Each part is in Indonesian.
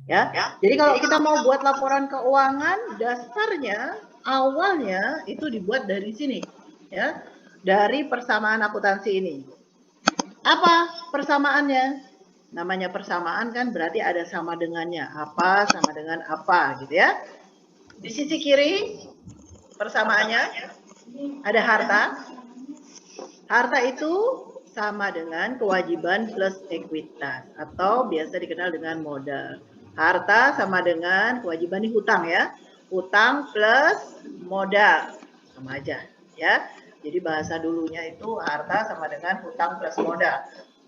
Ya. Jadi kalau kita mau buat laporan keuangan, dasarnya awalnya itu dibuat dari sini, ya, dari persamaan akuntansi ini. Apa persamaannya? Namanya persamaan kan berarti ada sama dengannya. Apa sama dengan apa, gitu ya. Di sisi kiri persamaannya ada harta. Harta itu sama dengan kewajiban plus ekuitas atau biasa dikenal dengan modal. Harta sama dengan kewajiban di hutang ya. Hutang plus modal sama aja ya. Jadi bahasa dulunya itu harta sama dengan hutang plus modal.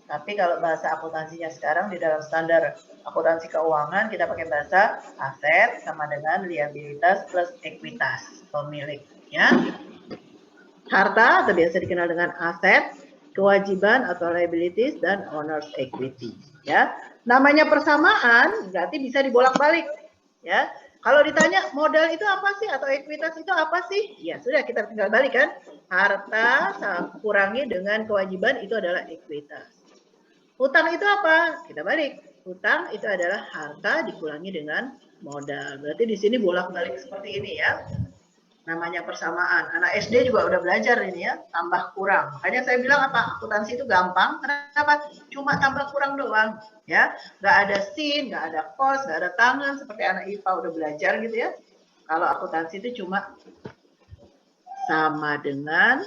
Tapi kalau bahasa akuntansinya sekarang di dalam standar akuntansi keuangan kita pakai bahasa aset sama dengan liabilitas plus ekuitas pemilik ya. Harta atau biasa dikenal dengan aset, kewajiban atau liabilities dan owner's equity ya. Namanya persamaan berarti bisa dibolak-balik ya. Kalau ditanya modal itu apa sih atau ekuitas itu apa sih? Ya sudah kita tinggal balik kan. Harta kurangi dengan kewajiban itu adalah ekuitas. Hutang itu apa? Kita balik. Hutang itu adalah harta dikurangi dengan modal. Berarti di sini bolak-balik seperti ini ya. Namanya persamaan. Anak SD juga udah belajar ini ya, tambah kurang. Makanya saya bilang apa? Akuntansi itu gampang. Kenapa? Cuma tambah kurang doang. Ya, nggak ada sin, nggak ada kos, nggak ada tangan seperti anak IPA udah belajar gitu ya. Kalau akuntansi itu cuma sama dengan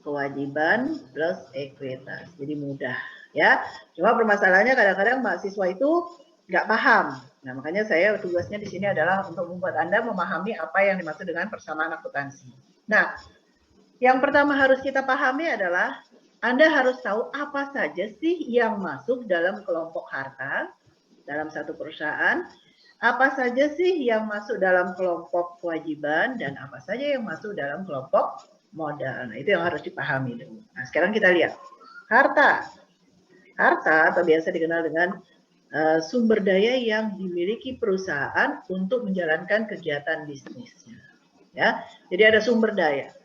kewajiban plus ekuitas. Jadi mudah ya. Cuma permasalahannya kadang-kadang mahasiswa itu nggak paham. Nah, makanya saya tugasnya di sini adalah untuk membuat Anda memahami apa yang dimaksud dengan persamaan akuntansi. Nah, yang pertama harus kita pahami adalah Anda harus tahu apa saja sih yang masuk dalam kelompok harta dalam satu perusahaan, apa saja sih yang masuk dalam kelompok kewajiban, dan apa saja yang masuk dalam kelompok modal. Nah, itu yang harus dipahami dulu. Nah, sekarang kita lihat. Harta. Harta atau biasa dikenal dengan sumber daya yang dimiliki perusahaan untuk menjalankan kegiatan bisnisnya. Ya, jadi ada sumber daya.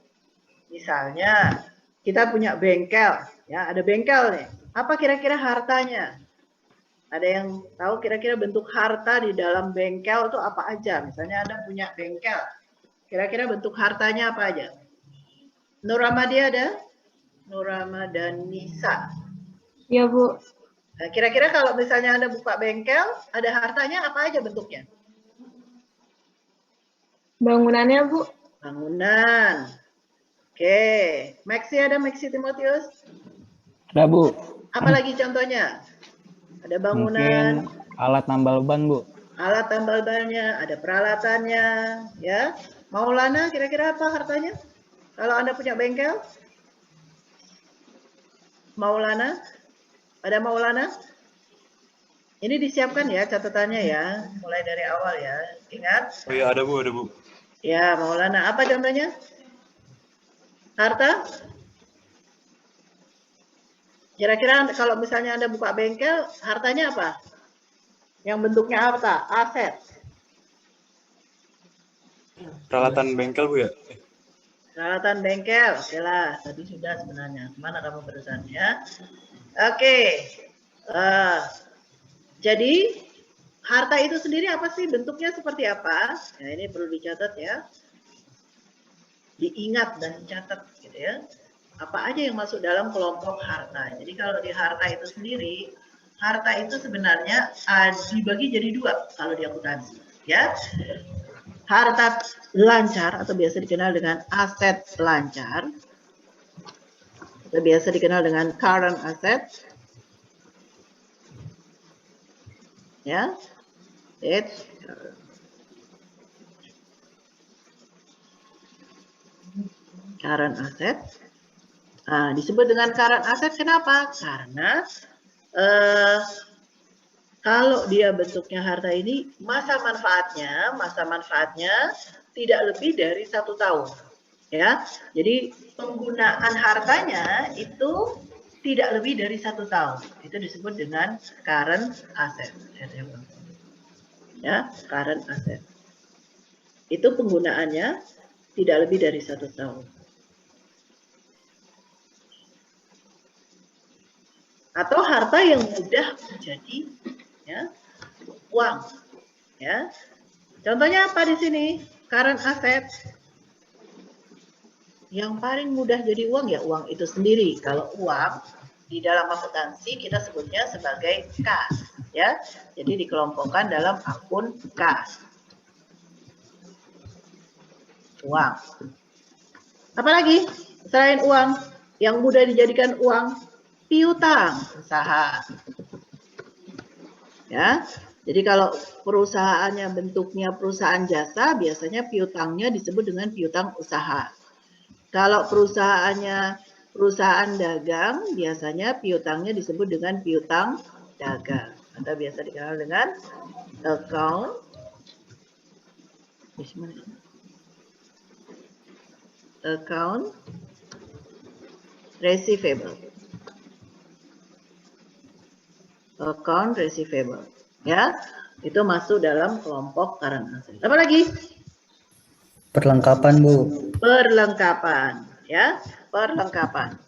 Misalnya kita punya bengkel, ya ada bengkel nih. Apa kira-kira hartanya? Ada yang tahu kira-kira bentuk harta di dalam bengkel itu apa aja? Misalnya Anda punya bengkel, kira-kira bentuk hartanya apa aja? Nur Ramadi ada? Nur Ramadanisa. Iya, Bu. Nah, kira-kira kalau misalnya Anda buka bengkel, ada hartanya apa aja bentuknya? Bangunannya, Bu. Bangunan. Oke. Maxi ada, Maxi Timotius? Ada, Bu. Apa lagi contohnya? Ada bangunan. Mungkin alat tambal ban, Bu. Alat tambal bannya, ada peralatannya, ya. Maulana, kira-kira apa hartanya? Kalau Anda punya bengkel? Maulana? Ada Maulana? Ini disiapkan ya catatannya ya, mulai dari awal ya. Ingat? Oh iya, ada Bu, ada Bu. Ya, Maulana. Apa contohnya? Harta? Kira-kira kalau misalnya Anda buka bengkel, hartanya apa? Yang bentuknya apa? Aset. Peralatan bengkel Bu ya? Peralatan bengkel. Oke lah, tadi sudah sebenarnya. Kemana kamu barusan ya? Oke. Jadi, harta itu sendiri apa sih? Bentuknya seperti apa? Nah, ini perlu dicatat ya. Diingat dan dicatat gitu ya. Apa aja yang masuk dalam kelompok harta. Jadi kalau di harta itu sendiri, harta itu sebenarnya dibagi jadi dua kalau di akuntansi ya. Harta lancar atau biasa dikenal dengan aset lancar atau biasa dikenal dengan current asset ya. Current asset. Nah, disebut dengan current asset kenapa? Karena kalau dia bentuknya harta ini, masa manfaatnya tidak lebih dari 1 tahun. Ya, jadi penggunaan hartanya itu tidak lebih dari 1 tahun. Itu disebut dengan current asset. Ya, current asset. Itu penggunaannya tidak lebih dari 1 tahun. Atau harta yang mudah menjadi ya, uang. Ya. Contohnya apa di sini? Current asset. Yang paling mudah jadi uang ya uang itu sendiri. Kalau uang di dalam akuntansi kita sebutnya sebagai kas, ya. Jadi dikelompokkan dalam akun kas. Uang. Apalagi selain uang yang mudah dijadikan uang? Piutang usaha. Ya. Jadi kalau perusahaannya bentuknya perusahaan jasa, biasanya piutangnya disebut dengan piutang usaha. Kalau perusahaannya perusahaan dagang, biasanya piutangnya disebut dengan piutang dagang. Atau biasa dikenal dengan account receivable. Account receivable. Ya, itu masuk dalam kelompok current asset. Apa lagi? Perlengkapan, Bu. Perlengkapan, ya, perlengkapan.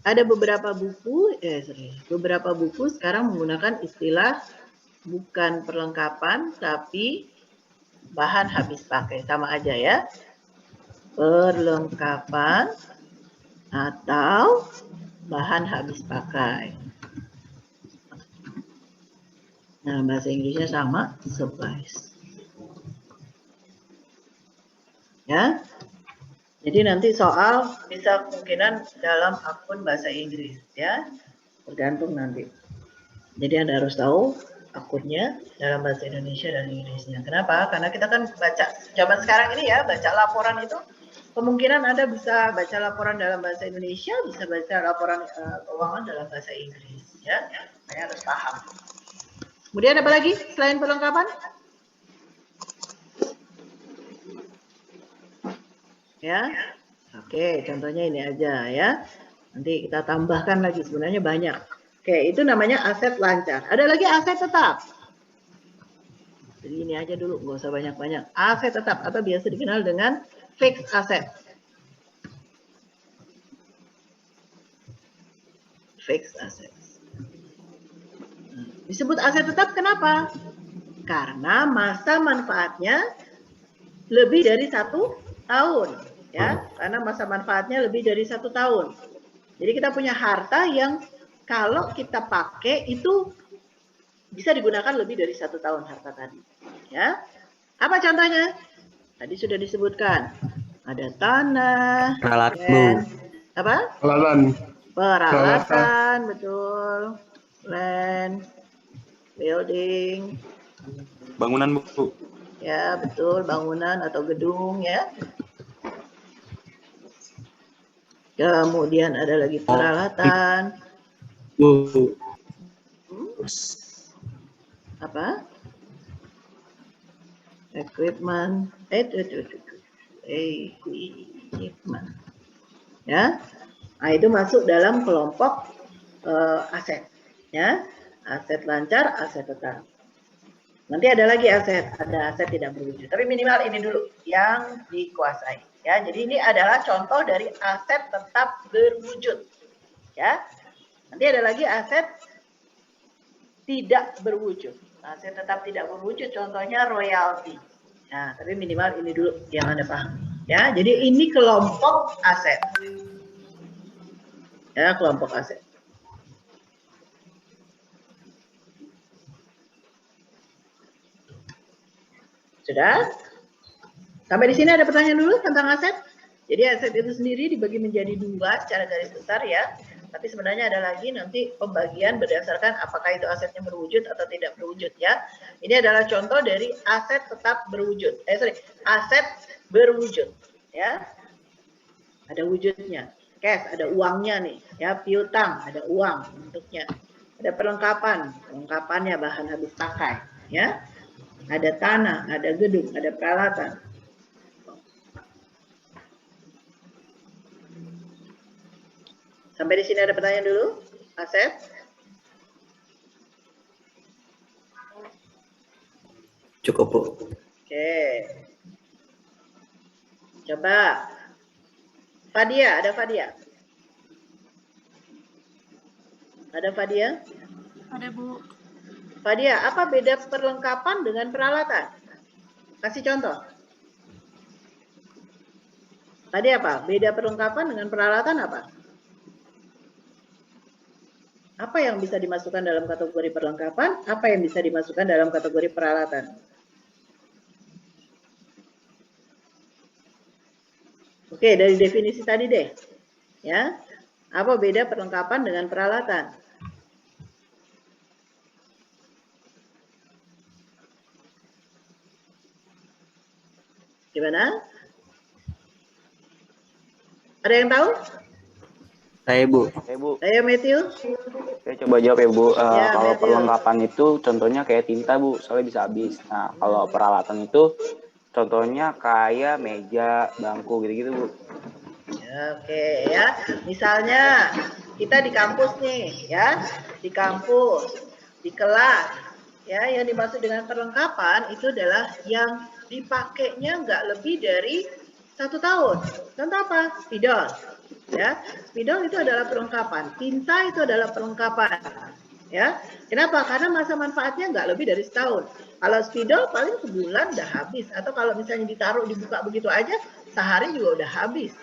Ada beberapa buku sekarang menggunakan istilah bukan perlengkapan tapi bahan habis pakai, sama aja ya. Perlengkapan atau bahan habis pakai. Nah, bahasa Inggrisnya sama, supplies. Ya. Jadi nanti soal bisa kemungkinan dalam akun bahasa Inggris, ya. Tergantung nanti. Jadi Anda harus tahu akunnya dalam bahasa Indonesia dan Inggrisnya. Kenapa? Karena kita kan baca zaman sekarang ini ya, baca laporan itu kemungkinan Anda bisa baca laporan dalam bahasa Indonesia, bisa baca laporan keuangan dalam bahasa Inggris, ya. Saya harus paham. Kemudian apa lagi selain perlengkapan? Ya, oke, contohnya ini aja ya. Nanti kita tambahkan lagi, sebenarnya banyak. Oke, itu namanya aset lancar. Ada lagi aset tetap. Jadi ini aja dulu, nggak usah banyak-banyak. Aset tetap atau biasa dikenal dengan fixed asset. Fixed asset. Disebut aset tetap kenapa? Karena masa manfaatnya lebih dari 1 tahun, ya. Karena masa manfaatnya lebih dari 1 tahun. Jadi kita punya harta yang kalau kita pakai itu bisa digunakan lebih dari 1 tahun harta tadi, ya. Apa contohnya? Tadi sudah disebutkan. Ada tanah, Peralatan. apa? Peralatan, betul. Land, building. Bangunan, Bu. Ya, betul, bangunan atau gedung ya. Kemudian ada lagi peralatan. Bu. Apa? Equipment. Equipment. Ya. Nah, itu masuk dalam kelompok aset. Ya. Aset lancar, aset tetap. Nanti ada lagi aset, ada aset tidak berwujud. Tapi minimal ini dulu yang dikuasai. Ya, jadi ini adalah contoh dari aset tetap berwujud. Ya, nanti ada lagi aset tidak berwujud. Aset tetap tidak berwujud, contohnya royalti. Nah, tapi minimal ini dulu yang Anda paham. Ya, jadi ini kelompok aset. Ya, kelompok aset. Sudah? Sampai di sini ada pertanyaan dulu tentang aset? Jadi aset itu sendiri dibagi menjadi 2 secara garis besar ya. Tapi sebenarnya ada lagi nanti pembagian berdasarkan apakah itu asetnya berwujud atau tidak berwujud ya. Ini adalah contoh dari aset tetap berwujud. Aset berwujud ya. Ada wujudnya. Cash, ada uangnya nih ya. Piutang, ada uang bentuknya. Ada perlengkapan, perlengkapannya bahan habis pakai ya. Ada tanah, ada gedung, ada peralatan. Sampai di sini ada pertanyaan dulu, Asep? Cukup, Bu. Oke. Coba. Fadia, ada Fadia? Ada Fadia? Ada, Bu. Fadia, apa beda perlengkapan dengan peralatan? Kasih contoh. Tadi apa? Beda perlengkapan dengan peralatan apa? Apa yang bisa dimasukkan dalam kategori perlengkapan? Apa yang bisa dimasukkan dalam kategori peralatan? Oke, dari definisi tadi deh. Ya. Apa beda perlengkapan dengan peralatan? Gimana? Ada yang tahu? Saya, Bu. Bu. Ayo Matthew. Saya coba jawab ya, Bu. Ya, Kalau Matthew. perlengkapan itu contohnya kayak tinta, Bu. Soalnya bisa habis. Nah, kalau peralatan itu contohnya kayak meja, bangku gitu-gitu, Bu. Ya, oke ya. Misalnya kita di kampus nih, ya. Di kampus, di kelas. Ya, yang dimaksud dengan perlengkapan itu adalah yang dipakainya nggak lebih dari 1 tahun. Contoh apa? Spidol. Ya, spidol itu adalah perlengkapan. Tinta itu adalah perlengkapan. Ya, kenapa? Karena masa manfaatnya nggak lebih dari setahun. Kalau spidol paling sebulan udah habis. Atau kalau misalnya ditaruh dibuka begitu aja, sehari juga udah habis.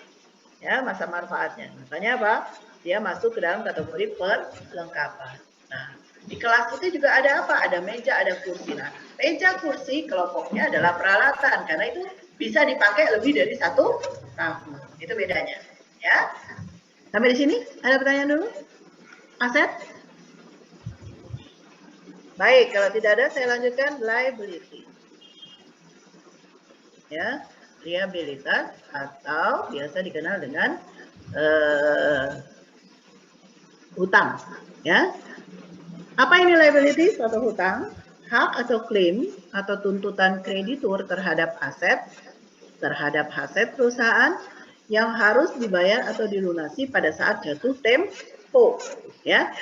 Ya, masa manfaatnya. Makanya apa? Dia masuk ke dalam kategori perlengkapan. Nah, di kelas itu juga ada apa? Ada meja, ada kursi. Nah, meja, kursi kelompoknya adalah peralatan karena itu bisa dipakai lebih dari 1 tahun. Itu bedanya. Ya. Sampai di sini ada pertanyaan dulu? Aset? Baik, kalau tidak ada saya lanjutkan liability. Ya, liabilitas atau biasa dikenal dengan hutang. Ya. Apa ini liability atau hutang? Hak atau klaim atau tuntutan kreditur terhadap aset perusahaan yang harus dibayar atau dilunasi pada saat jatuh tempo, ya.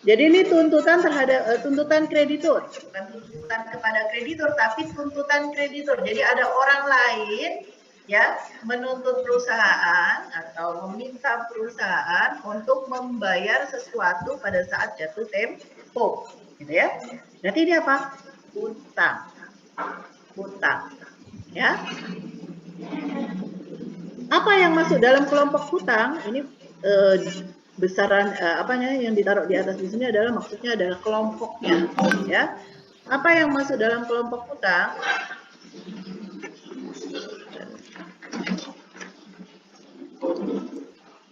Jadi ini tuntutan terhadap tuntutan kreditur, bukan tuntutan kepada kreditur, tapi tuntutan kreditur. Jadi ada orang lain ya menuntut perusahaan atau meminta perusahaan untuk membayar sesuatu pada saat jatuh tempo, gitu ya. Berarti ini apa? Hutang, hutang, ya. Apa yang masuk dalam kelompok hutang? Ini besaran apanya yang ditaruh di atas di sini adalah maksudnya adalah kelompoknya, ya. Apa yang masuk dalam kelompok hutang?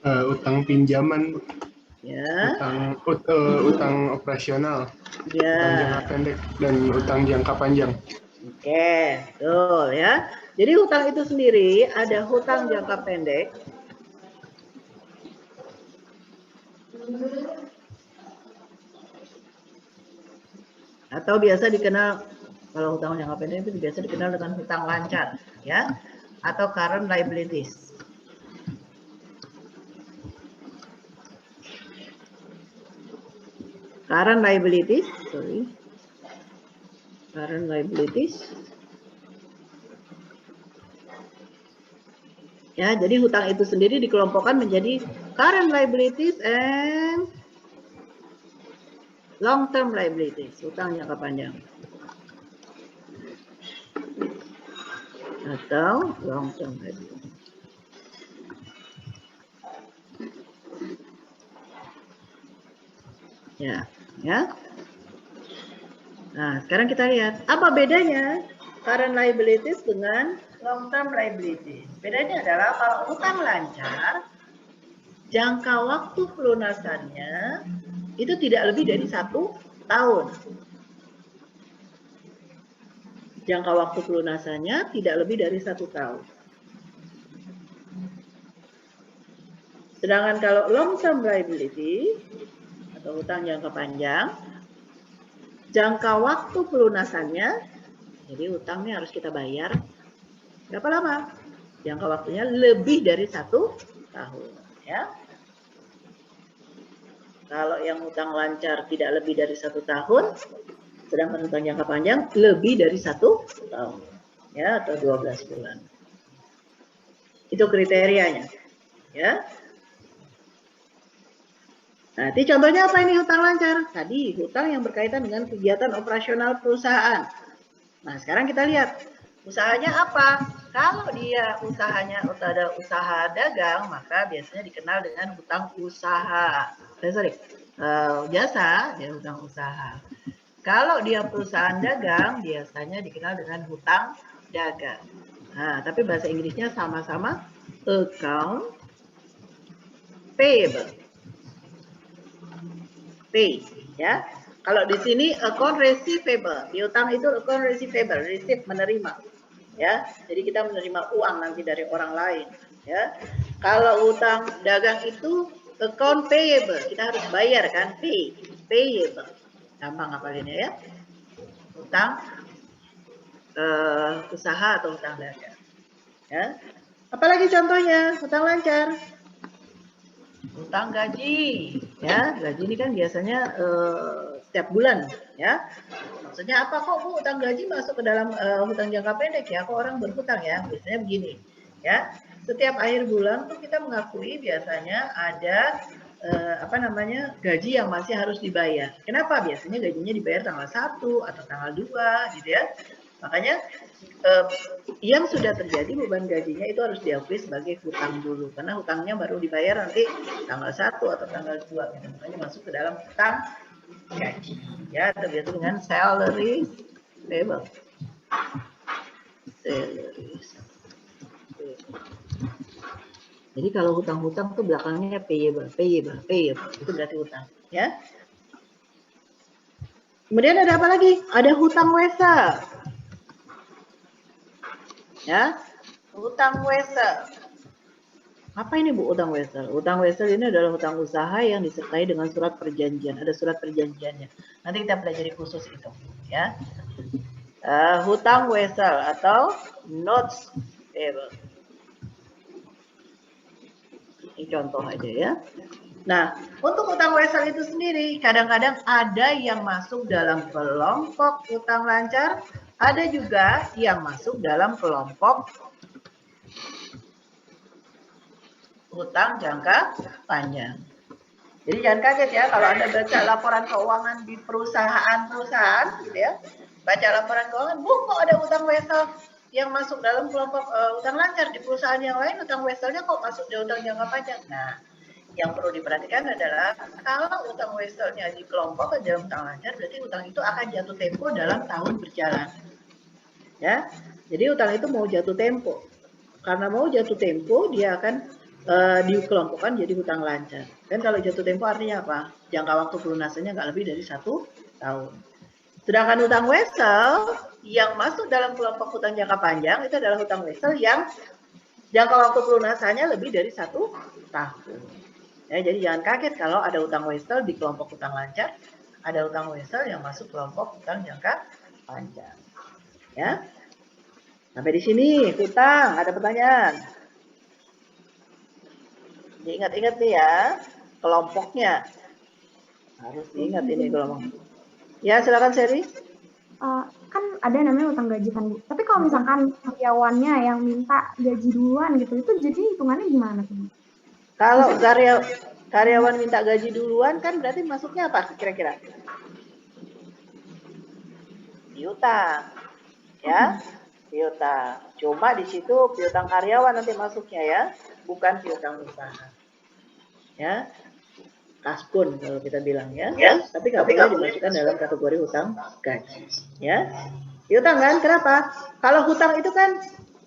Utang pinjaman, Ya. utang operasional, Ya. utang jangka pendek dan utang jangka panjang. Oke, betul ya. Jadi hutang itu sendiri ada hutang jangka pendek, atau biasa dikenal, kalau hutang jangka pendek itu biasa dikenal dengan hutang lancar, ya, atau current liabilities. Current liabilities, current liabilities. Ya, jadi hutang itu sendiri dikelompokkan menjadi current liabilities and long term liabilities, hutang jangka panjang. Atau long term liabilities. Ya, ya. Nah, sekarang kita lihat apa bedanya current liabilities dengan long term liabilities. Bedanya adalah kalau hutang lancar, jangka waktu pelunasannya itu tidak lebih dari 1 tahun. Jangka waktu pelunasannya tidak lebih dari 1 tahun. Sedangkan kalau long term liability atau hutang jangka panjang, jangka waktu pelunasannya, jadi hutangnya harus kita bayar berapa lama? Jangka waktunya lebih dari 1 tahun, ya. Kalau yang hutang lancar tidak lebih dari 1 tahun, sedangkan hutang jangka panjang lebih dari 1 tahun, ya, atau 12 bulan. Itu kriterianya, ya. Nanti contohnya apa ini hutang lancar? Tadi hutang yang berkaitan dengan kegiatan operasional perusahaan. Nah, sekarang kita lihat usahanya apa? Kalau dia usahanya ada usaha dagang, maka biasanya dikenal dengan hutang usaha. Jasa, dia hutang usaha. Kalau dia perusahaan dagang, biasanya dikenal dengan hutang dagang. Nah, tapi bahasa Inggrisnya sama-sama account payable. Pay, ya. Kalau di sini account receivable, piutang itu account receivable, receive menerima, ya. Jadi kita menerima uang nanti dari orang lain, ya. Kalau utang dagang itu account payable, kita harus bayar kan, payable. Gampang ngapalinnya ya. Utang usaha atau hutang dagang. Ya. Apalagi contohnya hutang lancar. Hutang gaji, ya. Gaji ini kan biasanya setiap bulan, ya. Maksudnya apa kok Bu hutang gaji masuk ke dalam hutang jangka pendek ya? Kok orang berhutang ya? Biasanya begini, ya. Setiap akhir bulan tuh kita mengakui biasanya ada gaji yang masih harus dibayar. Kenapa? Biasanya gajinya dibayar tanggal 1 atau tanggal 2 gitu ya. Makanya yang sudah terjadi beban gajinya itu harus diakui sebagai hutang dulu. Karena hutangnya baru dibayar nanti tanggal 1 atau tanggal 2 gitu. Makanya masuk ke dalam hutang gaji. Ya, terbiasa dengan salary payable. Jadi kalau hutang-hutang tuh belakangnya payable. Itu berarti hutang, ya. Kemudian ada apa lagi? Ada hutang wesel. Ya, hutang wesel. Apa ini Bu hutang wesel? Hutang wesel ini adalah hutang usaha yang disertai dengan surat perjanjian. Ada surat perjanjiannya. Nanti kita pelajari khusus itu, ya. Hutang wesel atau notes payable. Ini contoh aja ya. Nah, untuk hutang wesel itu sendiri, kadang-kadang ada yang masuk dalam kelompok hutang lancar, ada juga yang masuk dalam kelompok hutang jangka panjang. Jadi jangan kaget ya kalau Anda baca laporan keuangan di perusahaan-perusahaan gitu ya. Baca laporan keuangan, Bu kok ada hutang wesel yang masuk dalam kelompok hutang lancar, di perusahaan yang lain hutang weselnya kok masuk di hutang jangka panjang. Nah, yang perlu diperhatikan adalah kalau hutang weselnya di kelompok dalam hutang lancar, berarti hutang itu akan jatuh tempo dalam tahun berjalan. Ya, jadi hutang itu mau jatuh tempo. Karena mau jatuh tempo, dia akan dikelompokkan jadi hutang lancar. Dan kalau jatuh tempo artinya apa? Jangka waktu pelunasannya nggak lebih dari 1 tahun. Sedangkan hutang wesel yang masuk dalam kelompok hutang jangka panjang itu adalah hutang wesel yang jangka waktu pelunasannya lebih dari 1 tahun. Ya, jadi jangan kaget kalau ada hutang wesel di kelompok hutang lancar, ada hutang wesel yang masuk kelompok hutang jangka panjang. Ya, sampai di sini hutang. Ada pertanyaan? Diingat-ingat nih ya kelompoknya. Harus diingat ini kelompok. Ya, silakan Seri. Kan ada namanya utang gaji kan Bu. Tapi kalau misalkan karyawannya yang minta gaji duluan gitu, itu jadi hitungannya gimana tuh? Kalau karyawan minta gaji duluan kan berarti masuknya apa kira-kira? Piutang. Ya, piutang. Cuma di situ piutang karyawan nanti masuknya ya, bukan piutang usaha. Ya. Kaspun kalau kita bilang ya, tapi nggak boleh dimasukkan dalam kategori hutang gaji, ya. Piutang kan, kenapa? Kalau hutang itu kan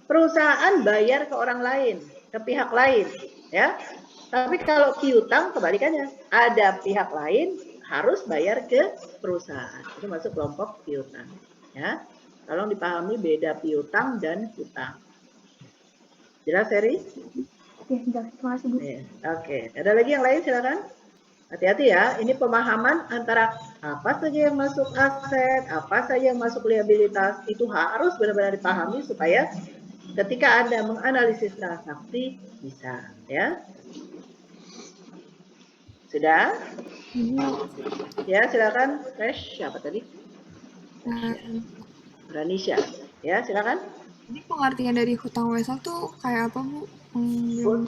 perusahaan bayar ke orang lain, ke pihak lain, ya. Tapi kalau piutang kebalikannya, ada pihak lain harus bayar ke perusahaan, itu masuk kelompok piutang, ya. Tolong dipahami beda piutang dan hutang. Jelas, Seri? Ya, jelas. Terima kasih Bu. Oke, ada lagi yang lain silakan. Hati-hati ya, ini pemahaman antara apa saja yang masuk aset, apa saja yang masuk liabilitas, itu harus benar-benar dipahami supaya ketika Anda menganalisis transaksi bisa, ya. Sudah? Ya, silakan. Siapa tadi? Ranisha. Ya, silakan. Jadi pengertian dari hutang wesel tuh kayak apa Bu?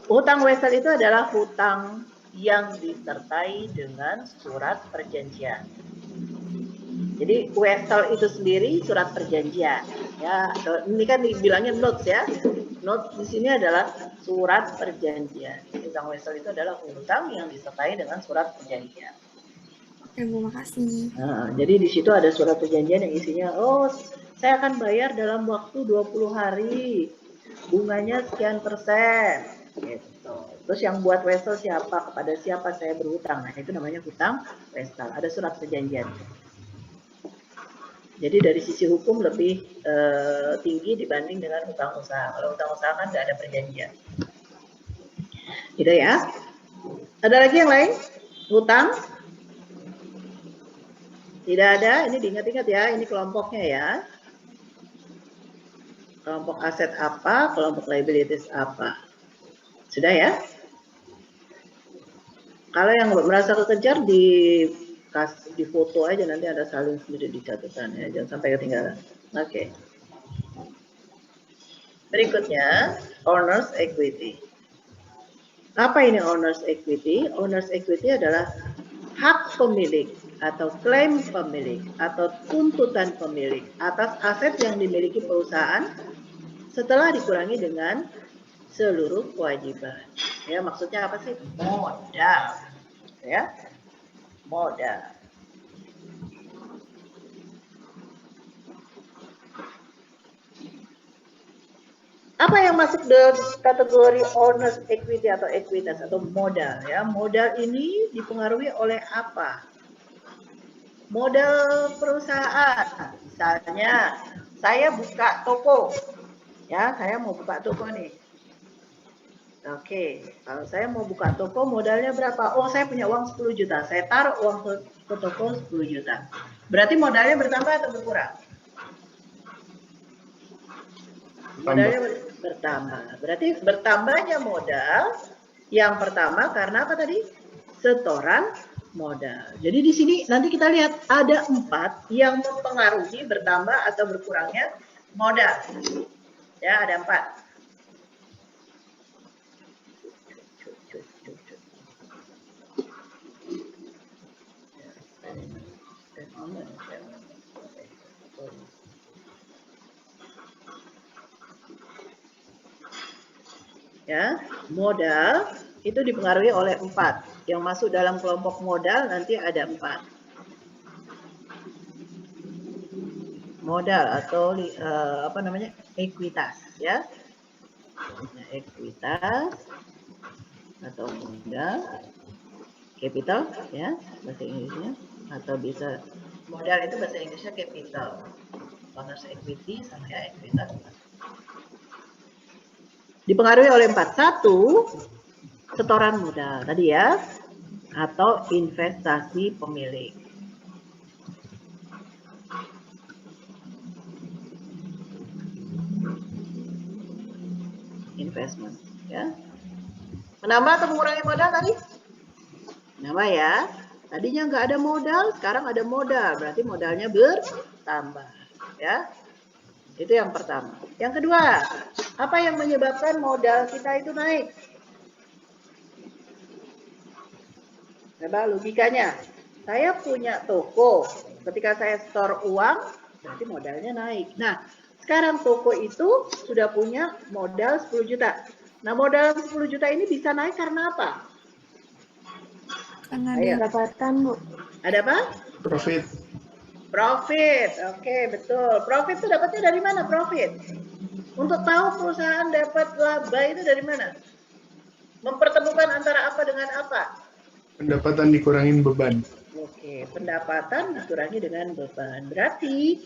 Hutang wesel itu adalah hutang yang disertai dengan surat perjanjian. Jadi wesel itu sendiri surat perjanjian. Ya, ini kan dibilangnya notes ya. Notes di sini adalah surat perjanjian. Utang wesel itu adalah utang yang disertai dengan surat perjanjian. Oke Bu, makasih. Nah, jadi di situ ada surat perjanjian yang isinya, oh saya akan bayar dalam waktu 20 hari, bunganya sekian persen. Gitu. Terus yang buat wesel siapa, kepada siapa saya berhutang. Nah itu namanya hutang wesel, ada surat perjanjian. Jadi dari sisi hukum lebih tinggi dibanding dengan hutang usaha. Kalau hutang usaha kan nggak ada perjanjian. Gitu ya. Ada lagi yang lain? Hutang? Tidak ada. Ini diingat-ingat ya. Ini kelompoknya ya. Kelompok aset apa? Kelompok liabilities apa? Sudah ya? Kalau yang merasa kekejar di foto aja, nanti ada salin sendiri di catatan ya, jangan sampai ketinggalan. Oke. Berikutnya owner's equity. Apa ini owner's equity? Owner's equity adalah hak pemilik atau klaim pemilik atau tuntutan pemilik atas aset yang dimiliki perusahaan setelah dikurangi dengan seluruh kewajiban. Ya, maksudnya apa sih? Modal. Ya. Modal. Apa yang masuk dalam kategori owner's equity atau ekuitas atau modal ya? Modal ini dipengaruhi oleh apa? Modal perusahaan. Misalnya saya buka toko. Ya, saya mau buka toko nih. Oke, kalau saya mau buka toko modalnya berapa? Oh, saya punya uang 10 juta. Saya taruh uang ke toko 10 juta. Berarti modalnya bertambah atau berkurang? Modalnya bertambah. Berarti bertambahnya modal yang pertama karena apa tadi? Setoran modal. Jadi di sini nanti kita lihat ada 4 yang mempengaruhi bertambah atau berkurangnya modal. Ya, ada 4. Ya, modal itu dipengaruhi oleh 4. Yang masuk dalam kelompok modal nanti ada 4. Modal atau apa namanya? Ekuitas, ya. Ekuitas atau modal, capital, ya, bahasa Inggrisnya, atau bisa modal itu bahasa Inggrisnya capital. Owner's equity sama ya ekuitas. Dipengaruhi oleh 4. 1, setoran modal tadi ya, atau investasi pemilik. Investment ya. Menambah atau mengurangi modal tadi? Menambah ya. Tadinya nggak ada modal, sekarang ada modal, berarti modalnya bertambah ya. Itu yang pertama. Yang kedua, apa yang menyebabkan modal kita itu naik? Coba logikanya. Saya punya toko. Ketika saya store uang, berarti modalnya naik. Nah, sekarang toko itu sudah punya modal 10 juta. Nah, modal 10 juta ini bisa naik karena apa? Karena Ayo. Pendapatan, Bu. Ada apa? Profit. Profit, oke betul. Profit itu dapatnya dari mana profit? Untuk tahu perusahaan dapat laba itu dari mana? Mempertemukan antara apa dengan apa? Pendapatan dikurangin beban. Oke, pendapatan dikurangi dengan beban. Berarti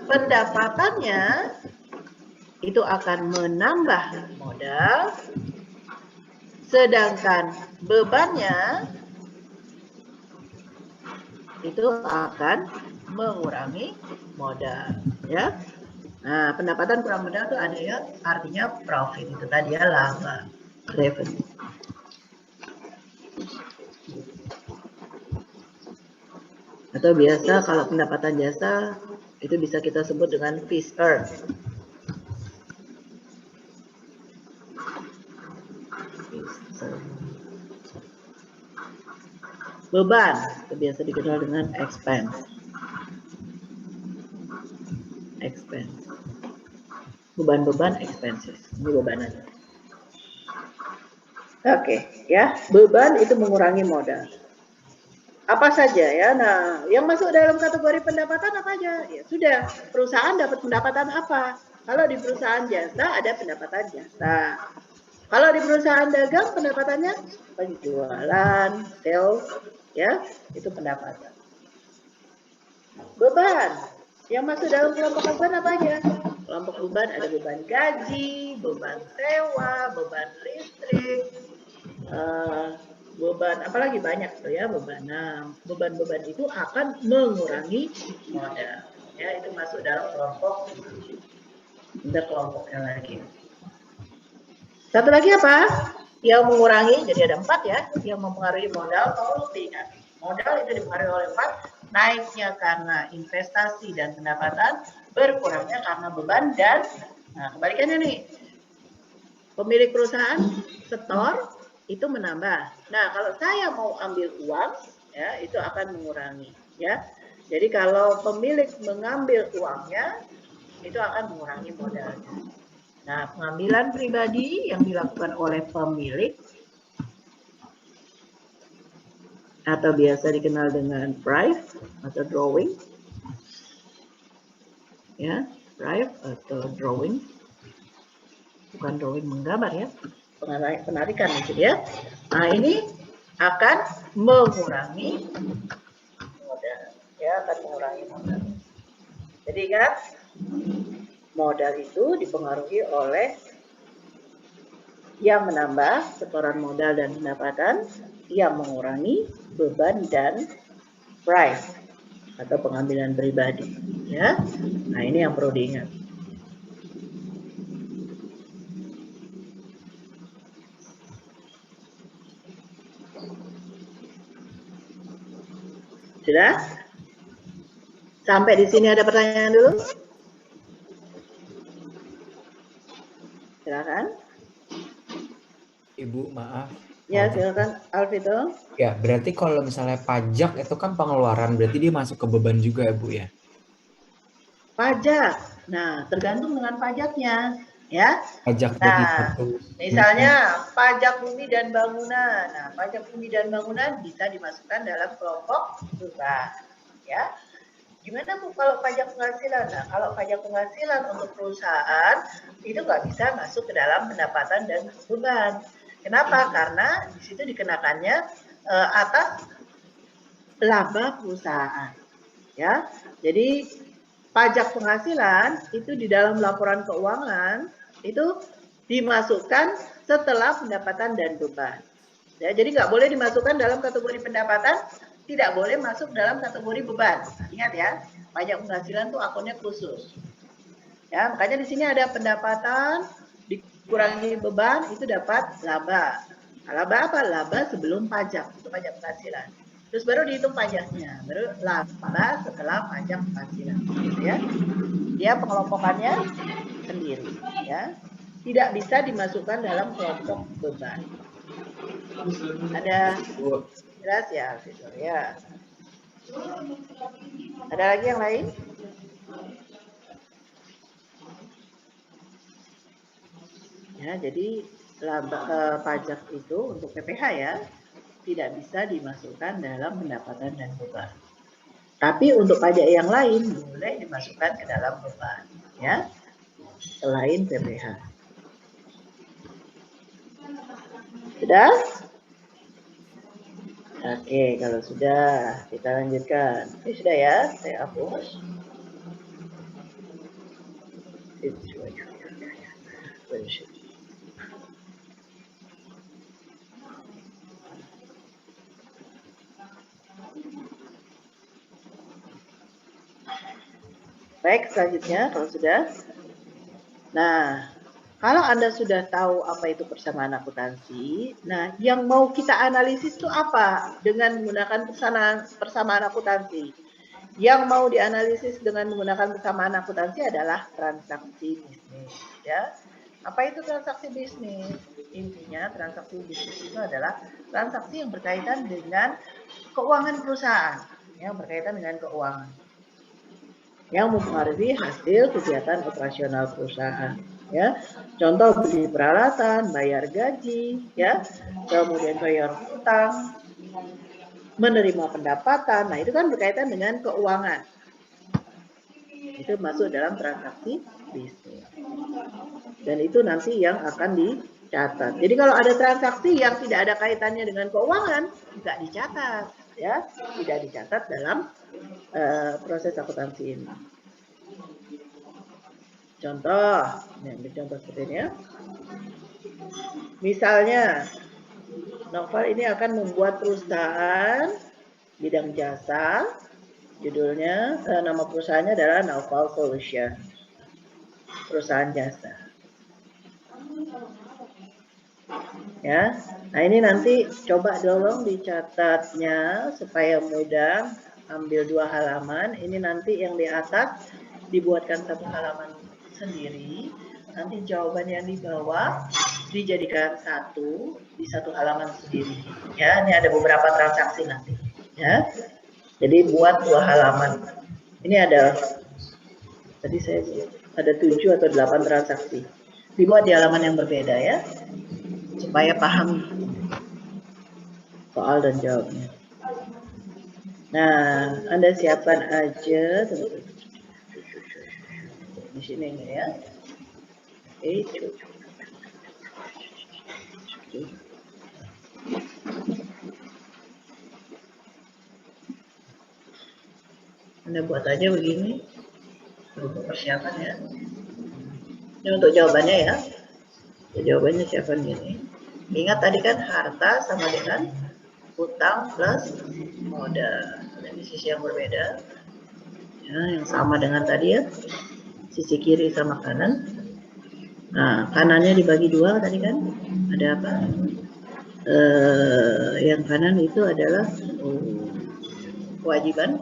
pendapatannya itu akan menambah modal, sedangkan bebannya itu akan mengurangi modal, ya. Nah, pendapatan kurang modal itu ada ya, artinya profit itu tadi ya, laba, revenue. Atau biasa kalau pendapatan jasa itu bisa kita sebut dengan fees earned. beban, itu biasa dikenal dengan expense. Expense. Beban-beban expenses. Ini bebanannya. Oke, ya. Beban itu mengurangi modal. Apa saja ya? Nah, yang masuk dalam kategori pendapatan apa aja? Ya sudah, perusahaan dapat pendapatan apa? Kalau di perusahaan jasa ada pendapatan jasa. Kalau di perusahaan dagang pendapatannya penjualan, sales, ya, itu pendapatan. Beban. Yang masuk dalam kelompok beban apa aja? Kelompok beban ada beban gaji, beban sewa, beban listrik, beban apalagi banyak tuh ya beban. Nah, beban-beban itu akan mengurangi modal. Ya, itu masuk dalam kelompok. Ada kelompoknya lagi. Satu lagi apa? Yang mengurangi, jadi ada 4 ya, yang mempengaruhi modal. Kalau ingat, modal itu dipengaruhi oleh 4, naiknya karena investasi dan pendapatan, berkurangnya karena beban dan, nah kebalikannya nih, pemilik perusahaan setor itu menambah. Nah kalau saya mau ambil uang, ya itu akan mengurangi, ya. Jadi kalau pemilik mengambil uangnya, itu akan mengurangi modalnya. Nah, pengambilan pribadi yang dilakukan oleh pemilik atau biasa dikenal dengan bribe atau drawing, ya, bribe atau drawing, bukan drawing menggambar ya, penarikan itu ya. Nah, ini akan mengurangi modal, ya, akan mengurangi modal. Jadi ingat, modal itu dipengaruhi oleh yang menambah setoran modal dan pendapatan, yang mengurangi beban dan price atau pengambilan pribadi. Ya, nah ini yang perlu diingat. Sudah? Sampai di sini ada pertanyaan dulu? Silakan. Ibu, maaf. Ya, silakan Alvito. Ya, berarti kalau misalnya pajak itu kan pengeluaran, berarti dia masuk ke beban juga ya, Bu ya? Pajak. Nah, tergantung dengan pajaknya, ya. Pajak Nah, jadi satu. misalnya pajak bumi dan bangunan. Nah, pajak bumi dan bangunan bisa dimasukkan dalam kelompok beban, ya. Gimana Bu kalau pajak penghasilan? Nah, kalau pajak penghasilan untuk perusahaan itu nggak bisa masuk ke dalam pendapatan dan beban. Kenapa? Karena di situ dikenakannya atas laba perusahaan. Ya, jadi pajak penghasilan itu di dalam laporan keuangan itu dimasukkan setelah pendapatan dan beban. Ya, jadi nggak boleh dimasukkan dalam kategori pendapatan, tidak boleh masuk dalam kategori beban. Ingat ya, pajak penghasilan tuh akunnya khusus. Ya, makanya di sini ada pendapatan dikurangi beban itu dapat laba. Nah, laba apa? Laba sebelum pajak, itu pajak penghasilan. Terus baru dihitung pajaknya, baru laba setelah pajak penghasilan, gitu ya. Dia pengelompokannya sendiri, ya. Tidak bisa dimasukkan dalam kelompok beban. Ada jelas ya, Fitur ya. Ada lagi yang lain? Ya, jadi pajak itu untuk PPh ya tidak bisa dimasukkan dalam pendapatan dan beban. Tapi untuk pajak yang lain boleh dimasukkan ke dalam beban, ya, selain PPh. Sudah? Oke, kalau sudah kita lanjutkan. Ini sudah ya, saya hapus. Baik, selanjutnya kalau sudah. Nah, kalau Anda sudah tahu apa itu persamaan akuntansi, nah yang mau kita analisis itu apa dengan menggunakan persamaan akuntansi? Yang mau dianalisis dengan menggunakan persamaan akuntansi adalah transaksi bisnis, ya. Apa itu transaksi bisnis? Intinya transaksi bisnis itu adalah transaksi yang berkaitan dengan keuangan perusahaan yang berkaitan dengan keuangan yang mempengaruhi hasil kegiatan operasional perusahaan. Ya, contoh beli peralatan, bayar gaji, ya, kemudian bayar hutang, menerima pendapatan. Nah, itu kan berkaitan dengan keuangan. Itu masuk dalam transaksi bisnis. Dan itu nanti yang akan dicatat. Jadi kalau ada transaksi yang tidak ada kaitannya dengan keuangan, nggak dicatat, ya, tidak dicatat dalam proses akuntansi ini. Contoh, ini contoh seperti ini ya. Misalnya, Novel ini akan membuat perusahaan bidang jasa. Judulnya, nama perusahaannya adalah Novel Solution. Perusahaan jasa. Ya, nah ini nanti coba tolong dicatatnya supaya mudah. Ambil 2 halaman. Ini nanti yang di atas dibuatkan 1 halaman sendiri. Nanti jawaban yang di bawah dijadikan 1 di 1 halaman sendiri. Ya, ini ada beberapa transaksi nanti. Ya, jadi buat 2 halaman. Ini ada, tadi saya ada 7 atau 8 transaksi. Dibuat di halaman yang berbeda ya, supaya paham soal dan jawabnya. Nah, Anda siapkan aja di sini ya. Anda buat aja begini untuk persiapan ya. Ini untuk jawabannya ya. Jawabannya siapkan gini. Ingat tadi kan harta sama dengan utang plus modal. Ini sisi yang berbeda. Ya, yang sama dengan tadi ya. Sisi kiri sama kanan. Nah, kanannya dibagi 2 tadi kan. Ada apa? Yang kanan itu adalah kewajiban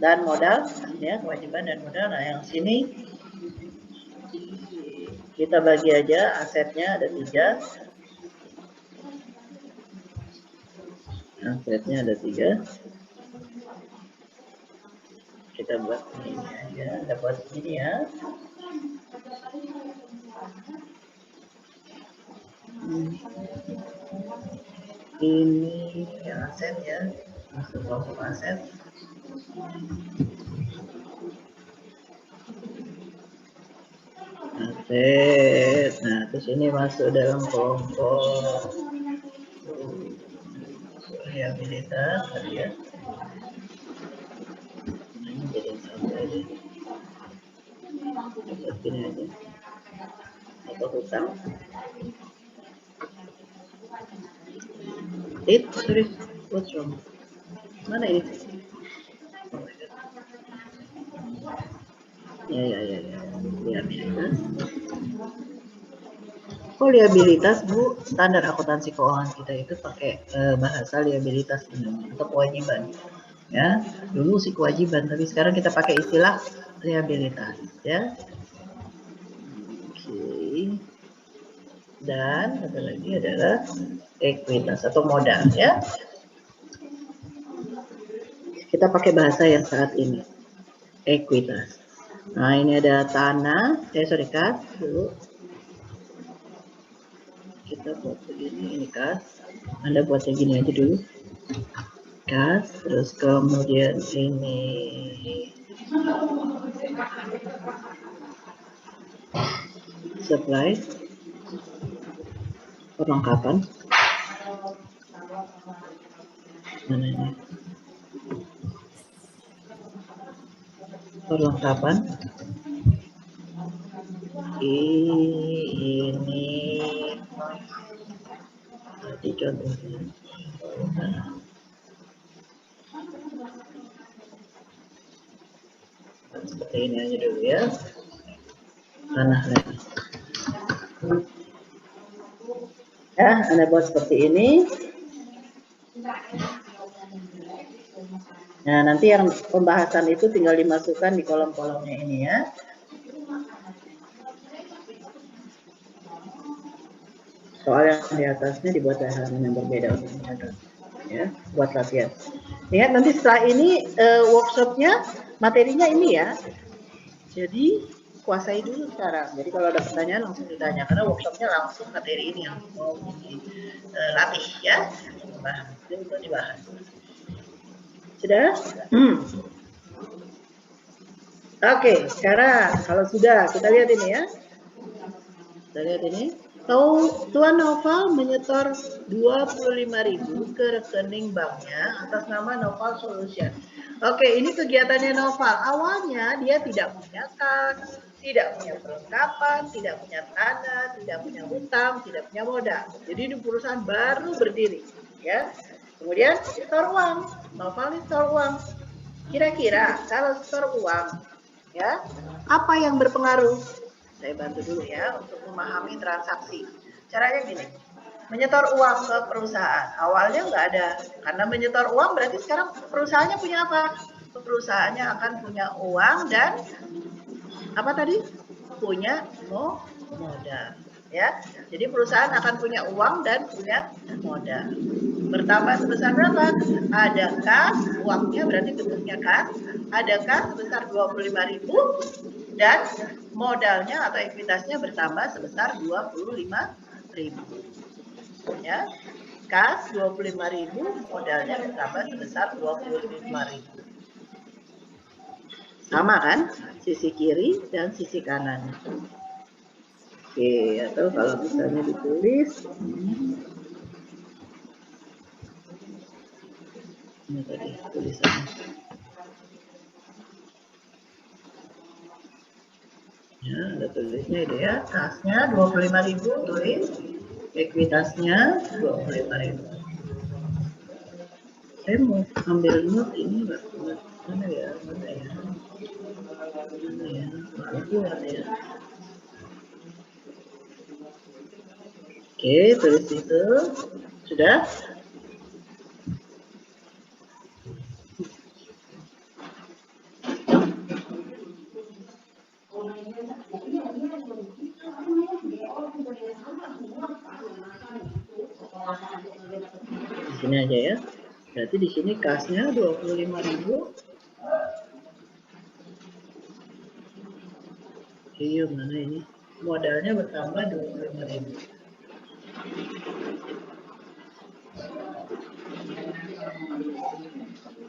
dan modal, ya, kewajiban dan modal. Nah, yang sini kita bagi aja, asetnya ada 3. Asetnya ada 3. Kita buat ini aja, dapat ini ya. Ini yang aset ya, masuk kelompok aset. Aset, nah terus ini masuk dalam kelompok liabilitas tadi ya. Ini jadi satu aja. Dapat ini aja. Atau hutang. Sorry, what's wrong? Mana ini? Ya. Liabilitas. Oh, liabilitas Bu, standar akuntansi keuangan kita itu pakai bahasa liabilitas atau kewajiban. Ya, dulu sih kewajiban, tapi sekarang kita pakai istilah liabilitas. Ya. Oke. Dan satu lagi adalah ekuitas atau modal ya. Kita pakai bahasa yang saat ini. Ekuitas. Nah, ini ada tanah, kas dulu. Kita buat begini, ini kas. Anda buat begini aja dulu. Kas, terus kemudian ini supply. Perlengkapan. Mana ini? Perlengkapan. Ini tadi contohnya. Seperti ini aja dulu ya. Tanah lagi. Ya, Anda buat seperti ini. Nah, nanti yang pembahasan itu tinggal dimasukkan di kolom-kolomnya ini ya. Soal yang di atasnya dibuat halaman yang berbeda untuk mencatat. Ya, buat latihan. Lihat nanti setelah ini workshopnya, materinya ini ya. Jadi kuasai dulu sekarang. Jadi kalau ada pertanyaan langsung ditanya karena workshopnya langsung materi ini yang mau dilatih ya. Untuk dibahas. Sudah? Oke, sekarang kalau sudah kita lihat ini ya. Kita lihat ini. Tuan Noval menyetor 25.000 ke rekening banknya atas nama Noval Solution. Oke, ini kegiatannya Noval. Awalnya dia tidak punya kas, tidak punya perlengkapan, tidak punya tanah, tidak punya hutang, tidak punya modal. Jadi ini perusahaan baru berdiri, ya. Kemudian setor uang, Noval ini setor uang. Kira-kira kalau setor uang, ya, apa yang berpengaruh? Saya bantu dulu ya untuk memahami transaksi. Caranya gini, menyetor uang ke perusahaan. Awalnya nggak ada, karena menyetor uang berarti sekarang perusahaannya punya apa? Perusahaannya akan punya uang dan apa tadi? Punya modal. Ya, jadi perusahaan akan punya uang dan punya modal. Bertambah sebesar berapa? Ada kas, uangnya berarti bentuknya kas. Ada kas sebesar 25.000 dan modalnya atau ekuitasnya bertambah sebesar 25.000. Ya, kas 25.000, modalnya bertambah sebesar 25.000. Sama kan? Sisi kiri dan sisi kanan. Oke, atau kalau misalnya ditulis ini tadi tulisannya. Ya, ada tulisnya itu ya. Kasnya 25.000 tulis, ekuitasnya 25.000. Saya mau ambil note ini enggak? Mana ya? Mana ya? Mana ya? Mana ya? Oke, tulis itu. Sudah? Di sini aja ya. Berarti di sini kasnya 25.000. Iya, mana ini? Modalnya bertambah 25.000.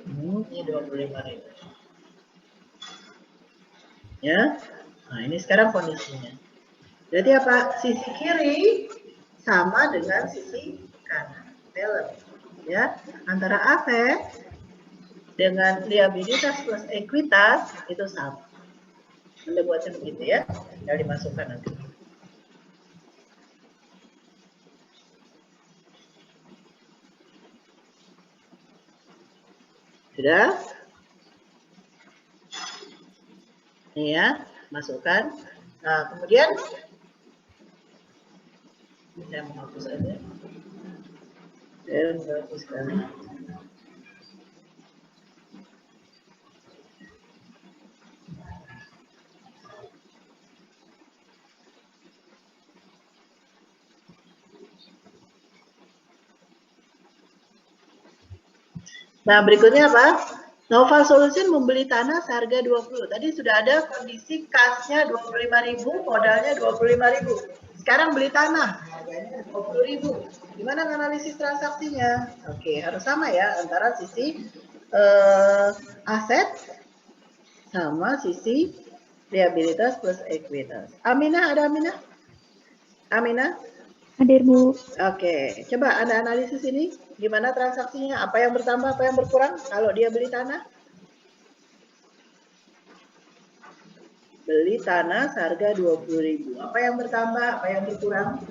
Ini 25.000. Ya. Nah, ini sekarang kondisinya. Jadi apa? Sisi kiri sama dengan sisi kanan. Balance. Ya, antara aset dengan liabilitas plus ekuitas itu sama. Anda buatnya begitu ya, tinggal dimasukkan nanti. Sudah? Ini ya, masukkan. Nah, kemudian saya menghapus aja. Saya menghapuskan. Nah, berikutnya apa? Noval Solution membeli tanah seharga 20. Tadi sudah ada kondisi kasnya 25.000, modalnya 25.000. Sekarang beli tanah, harganya 20.000. Gimana analisis transaksinya? Oke, harus sama ya antara sisi aset sama sisi liabilitas plus ekuitas. Aminah, ada Aminah? Aminah? Hadir, Bu. Oke, coba Anda analisis ini. Gimana transaksinya? Apa yang bertambah, apa yang berkurang? Kalau dia beli tanah? Beli tanah seharga 20.000. Apa yang bertambah, apa yang berkurang?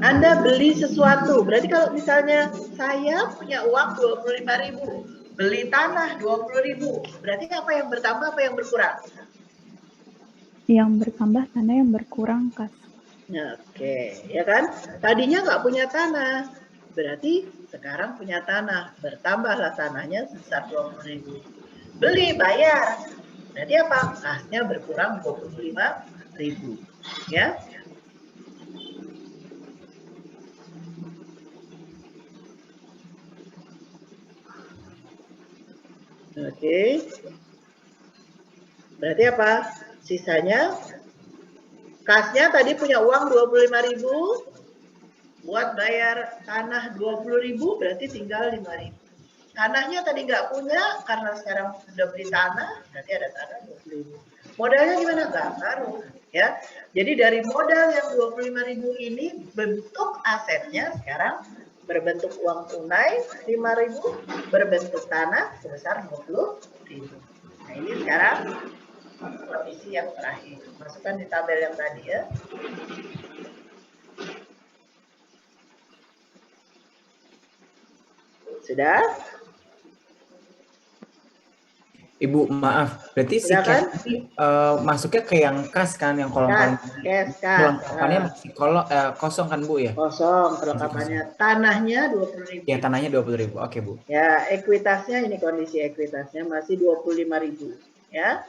Anda beli sesuatu. Berarti kalau misalnya saya punya uang 25.000, beli tanah 20.000. Berarti apa yang bertambah, apa yang berkurang? Yang bertambah tanah, yang berkurang kas. Oke, ya kan? Tadinya nggak punya tanah, berarti sekarang punya tanah. Bertambahlah tanahnya sebesar 20.000. Beli, bayar. Berarti apa? Kasnya berkurang 25.000. Ya. Oke. Berarti apa? Sisanya kasnya tadi punya uang 25.000 buat bayar tanah 20.000, berarti tinggal 5.000. Tanahnya tadi nggak punya karena sekarang sudah beli tanah, berarti ada tanah 20.000. Modalnya gimana? Nggak ngaruh, ya. Jadi dari modal yang 25.000 ini bentuk asetnya sekarang berbentuk uang tunai 5.000, berbentuk tanah sebesar 20.000. Nah ini sekarang kondisi yang terakhir. Masukkan di tabel yang tadi ya. Sudah? Ibu, maaf. Berarti si Sudah kan? cash masuknya ke yang kas kan, yang kolom Kas, kelengkapannya masih kosong kan, Bu ya? Kosong perlengkapannya. Tanahnya 20.000. Ya, tanahnya 20.000. Oke, Bu. Ya, ekuitasnya ini kondisi ekuitasnya masih 25.000 ya.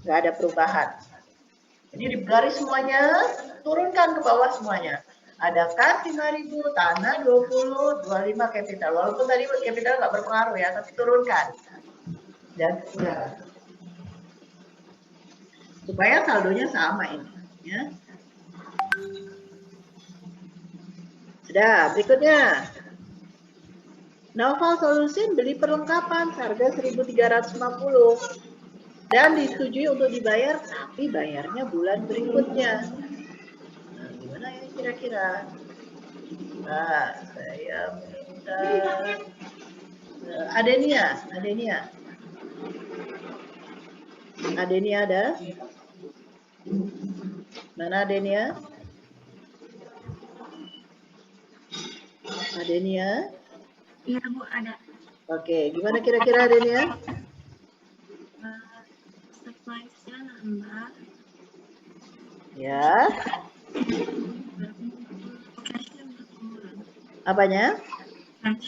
Nggak ada perubahan. Jadi di garis semuanya, turunkan ke bawah semuanya. Ada kas 5.000, tanah 20, 25 capital. Walaupun tadi capital nggak berpengaruh ya, tapi turunkan. Dan sudah. Supaya saldonya sama ini. Ya. Sudah, berikutnya. Novel Solution beli perlengkapan seharga 1.350 dan disetujui untuk dibayar, tapi bayarnya bulan berikutnya. Nah, gimana ya kira-kira? Nah, saya minta Adenia ada? Mana Adenia? Iya Bu, ada. Oke, gimana kira-kira Adenia? Supplies-nya nambah. Ya. Cash-nya berkurang. Apanya? Cash.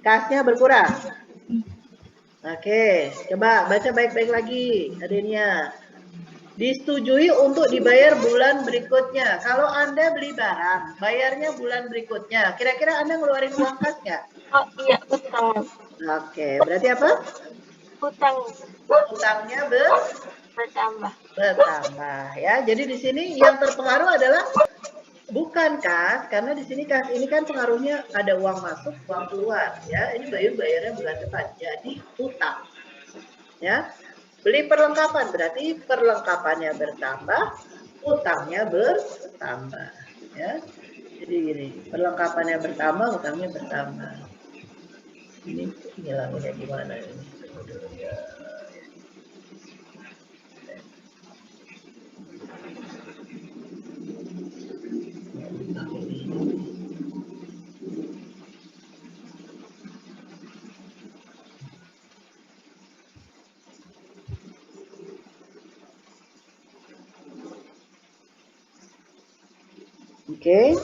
Kasnya berkurang. Oke, coba baca baik-baik lagi, Adenia. Disetujui untuk dibayar bulan berikutnya. Kalau Anda beli barang, bayarnya bulan berikutnya. Kira-kira Anda ngeluarin uang kas nggak? Oh iya, utang. Oke, berarti apa? Utang Utangnya bertambah. bertambah ya. Jadi di sini yang terpengaruh adalah bukan kas, karena di sini kas ini kan pengaruhnya ada uang masuk, uang keluar ya. Ini bayarnya bulan depan. Jadi utang. Ya. Beli perlengkapan berarti perlengkapannya bertambah, utangnya bertambah ya. Jadi gini, perlengkapannya bertambah, utangnya bertambah. Ini ngilanginnya gimana ini? Oke.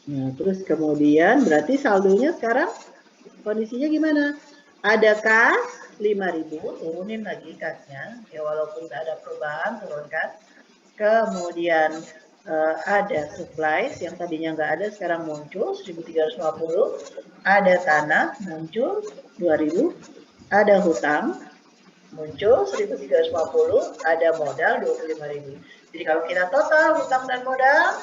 Nah, terus kemudian berarti saldonya sekarang kondisinya gimana? Ada kas 5.000, turunin lagi kasnya. Ya walaupun nggak ada perubahan, turunkan. Kemudian ada supplies yang tadinya nggak ada, sekarang muncul 1.350. Ada tanah muncul 2.000. Ada hutang muncul 1.350. Ada modal 25.000. Jadi kalau kita total hutang dan modal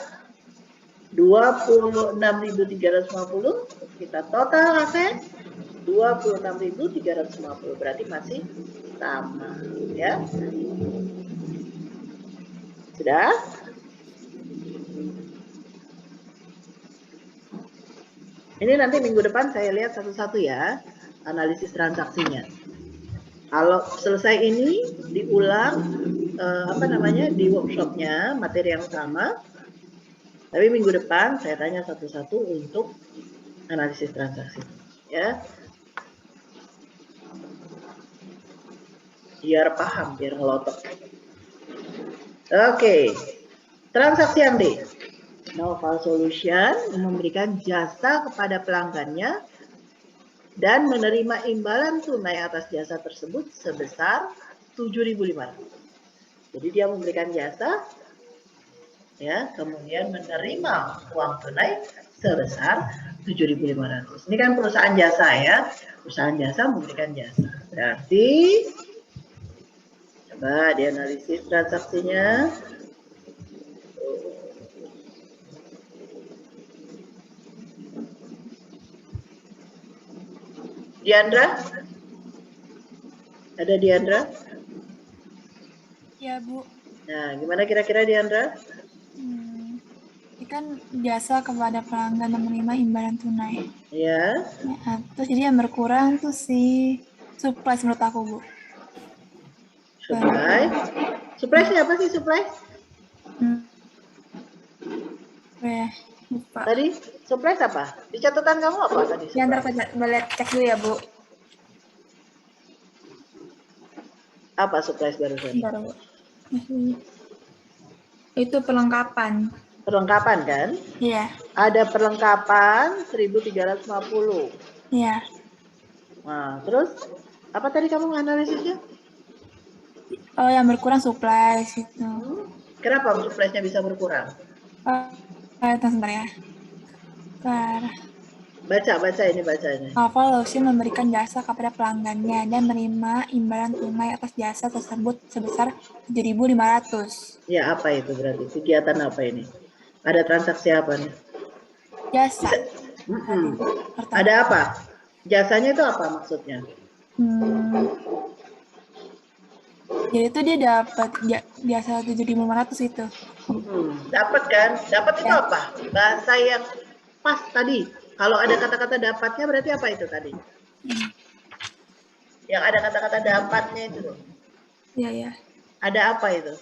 26.350, kita total aset 26.350, berarti masih sama ya. Sudah? Ini nanti minggu depan saya lihat satu-satu ya analisis transaksinya. Kalau selesai ini diulang di workshopnya materi yang sama. Tapi minggu depan saya tanya satu-satu untuk analisis transaksi, ya. Biar paham, biar ngelotok. Oke, transaksi yang D. Novel Solution memberikan jasa kepada pelanggannya dan menerima imbalan tunai atas jasa tersebut sebesar 7.500. Jadi dia memberikan jasa, ya, kemudian menerima uang tunai sebesar 7.500. Ini kan perusahaan jasa ya. Perusahaan jasa memberikan jasa. Berarti coba dianalisis transaksinya. Diandra? Ada Diandra? Ya, Bu. Nah, gimana kira-kira Diandra? Ini kan jasa kepada pelanggan menerima imbalan tunai. Ya. Ya, terus jadi yang berkurang tuh si surprise menurut aku, Bu. Supply. Supply siapa sih supply? Lupa. Tadi supply apa? Di catatan kamu apa tadi? Ya, ntar boleh cek dulu ya, Bu. Apa supply barusan? Bentar, Bu. Itu perlengkapan. Perlengkapan kan? Iya. Ada perlengkapan 1.350. Iya. Nah, terus apa tadi kamu analisisnya? Oh, yang berkurang supplies itu. Kenapa supply-nya bisa berkurang? Sebentar ya. Baca ini. Avaluation memberikan jasa kepada pelanggannya dan menerima imbalan tunai atas jasa tersebut sebesar 7.500. Ya, apa itu berarti? Kegiatan apa ini? Ada transaksi apa nih? Jasa. Ada apa? Jasanya itu apa maksudnya? Jadi itu dia dapat jasa 7.500 itu. Dapat kan? Dapat itu apa? Bahasa yang pas tadi. Kalau ada kata-kata dapatnya berarti apa itu tadi? Yang ada kata-kata dapatnya itu. Iya, ya. Ada apa itu?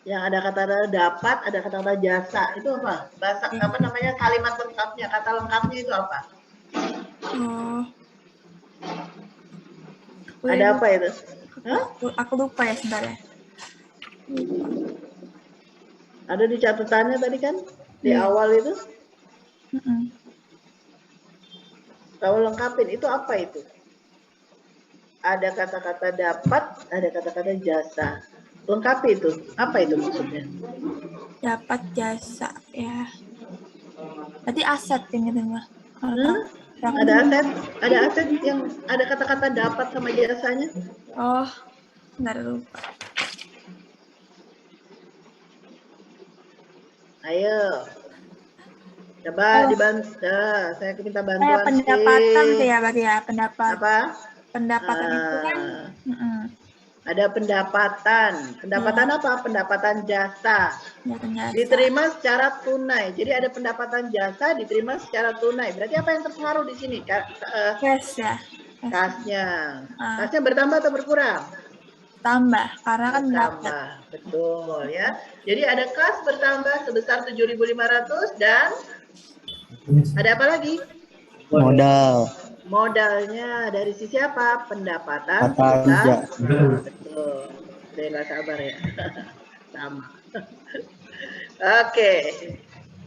Yang ada kata-kata dapat, ada kata-kata jasa. Itu apa? Bahasa apa namanya? Kalimat lengkapnya, kata lengkapnya itu apa? Ada apa itu? Hah? Aku lupa ya sebentar ya. Ada di catatannya tadi kan? Di awal itu? Tahu lengkapin, itu apa itu? Ada kata-kata dapat, ada kata-kata jasa. Lengkapi itu. Apa itu maksudnya? Dapat jasa, ya. Berarti aset ini tuh, Ada aset yang ada kata-kata dapat sama jasanya. Oh, bentar lupa. Ayo. Coba dibantu. Saya minta bantuan. Pendapatan tuh ya, berarti ya, Apa? Pendapatan itu kan. Ada pendapatan. Pendapatan apa? Pendapatan jasa. Diterima secara tunai. Jadi ada pendapatan jasa diterima secara tunai. Berarti apa yang terpengaruh di sini? Cash ya. Kasnya. Kasnya bertambah atau berkurang? Tambah, karena kan bertambah. Betul ya. Jadi ada kas bertambah sebesar 7.500 dan ada apa lagi? Modal. Modalnya dari sisi apa? Pendapatan. Betul. Saya nggak sabar ya. Sama. Oke.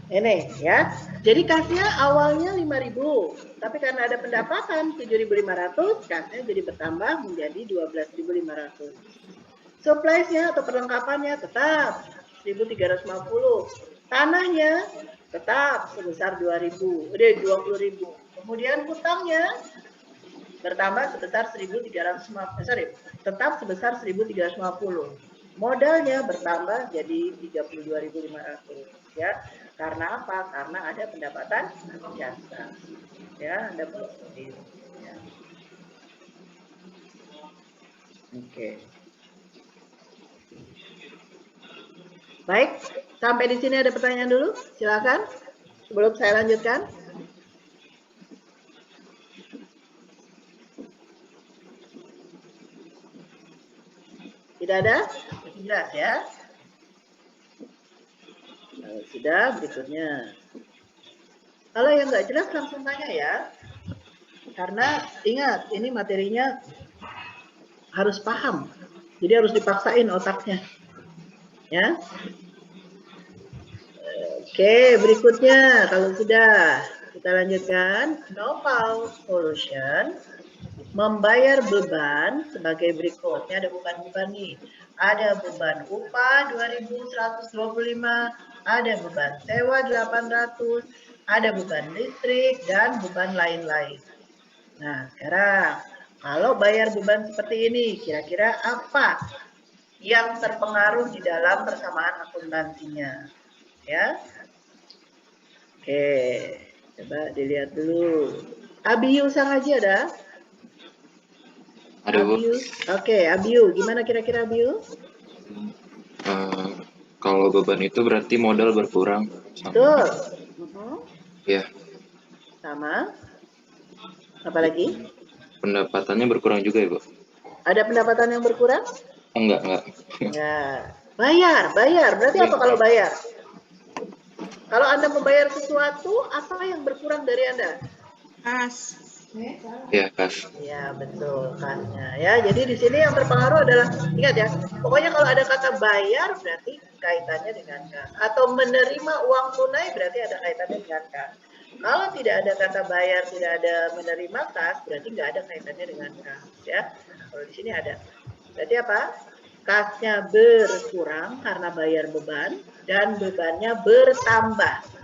Ini ya. Jadi kasnya awalnya 5.000, tapi karena ada pendapatan 7.500, kasnya jadi bertambah menjadi 12.500. Supplies-nya atau perlengkapannya tetap 1.350. Tanahnya tetap sebesar 20.000. Kemudian hutangnya bertambah sebesar 1.350. Tetap sebesar 1.350. Modalnya bertambah jadi 32.500 ya. Karena apa? Karena ada pendapatan jasa. Ya, Anda perlu seperti itu. Ya. Oke. Baik, sampai di sini ada pertanyaan dulu. Silakan. Sebelum saya lanjutkan. Tidak ada? Jelas ya. Kalau sudah, berikutnya. Kalau yang nggak jelas langsung tanya ya. Karena ingat, ini materinya harus paham. Jadi harus dipaksain otaknya. Ya. Oke, berikutnya kalau sudah kita lanjutkan. Normal solution membayar beban sebagai berikut. Ini ada beban-beban nih. Ada beban upah 2.125, ada beban sewa 800, ada beban listrik, dan beban lain-lain. Nah, sekarang kalau bayar beban seperti ini, kira-kira apa yang terpengaruh di dalam persamaan akuntansinya? Ya. Oke, coba dilihat dulu. Abiyu Sangaji ada? Ada, Bu. Abiyu. Oke, Abiyu. Gimana kira-kira Abiyu? Kalau beban itu berarti modal berkurang. Betul. Ya, Sama. Apalagi? pendapatannya berkurang juga ya, Bu? Ada pendapatan yang berkurang? Enggak. Enggak. Bayar. Berarti apa kalau bayar? Kalau Anda membayar sesuatu, apa yang berkurang dari Anda? Kas. Ya, kas. Ya, betul, kasnya. Ya, jadi di sini yang terpengaruh adalah, ingat ya, pokoknya kalau ada kata bayar berarti kaitannya dengan kas. Atau menerima uang tunai berarti ada kaitannya dengan kas. Kalau tidak ada kata bayar, tidak ada menerima kas, berarti nggak ada kaitannya dengan kas. Ya, kalau di sini ada. Berarti apa? Kasnya berkurang karena bayar beban dan bebannya bertambah.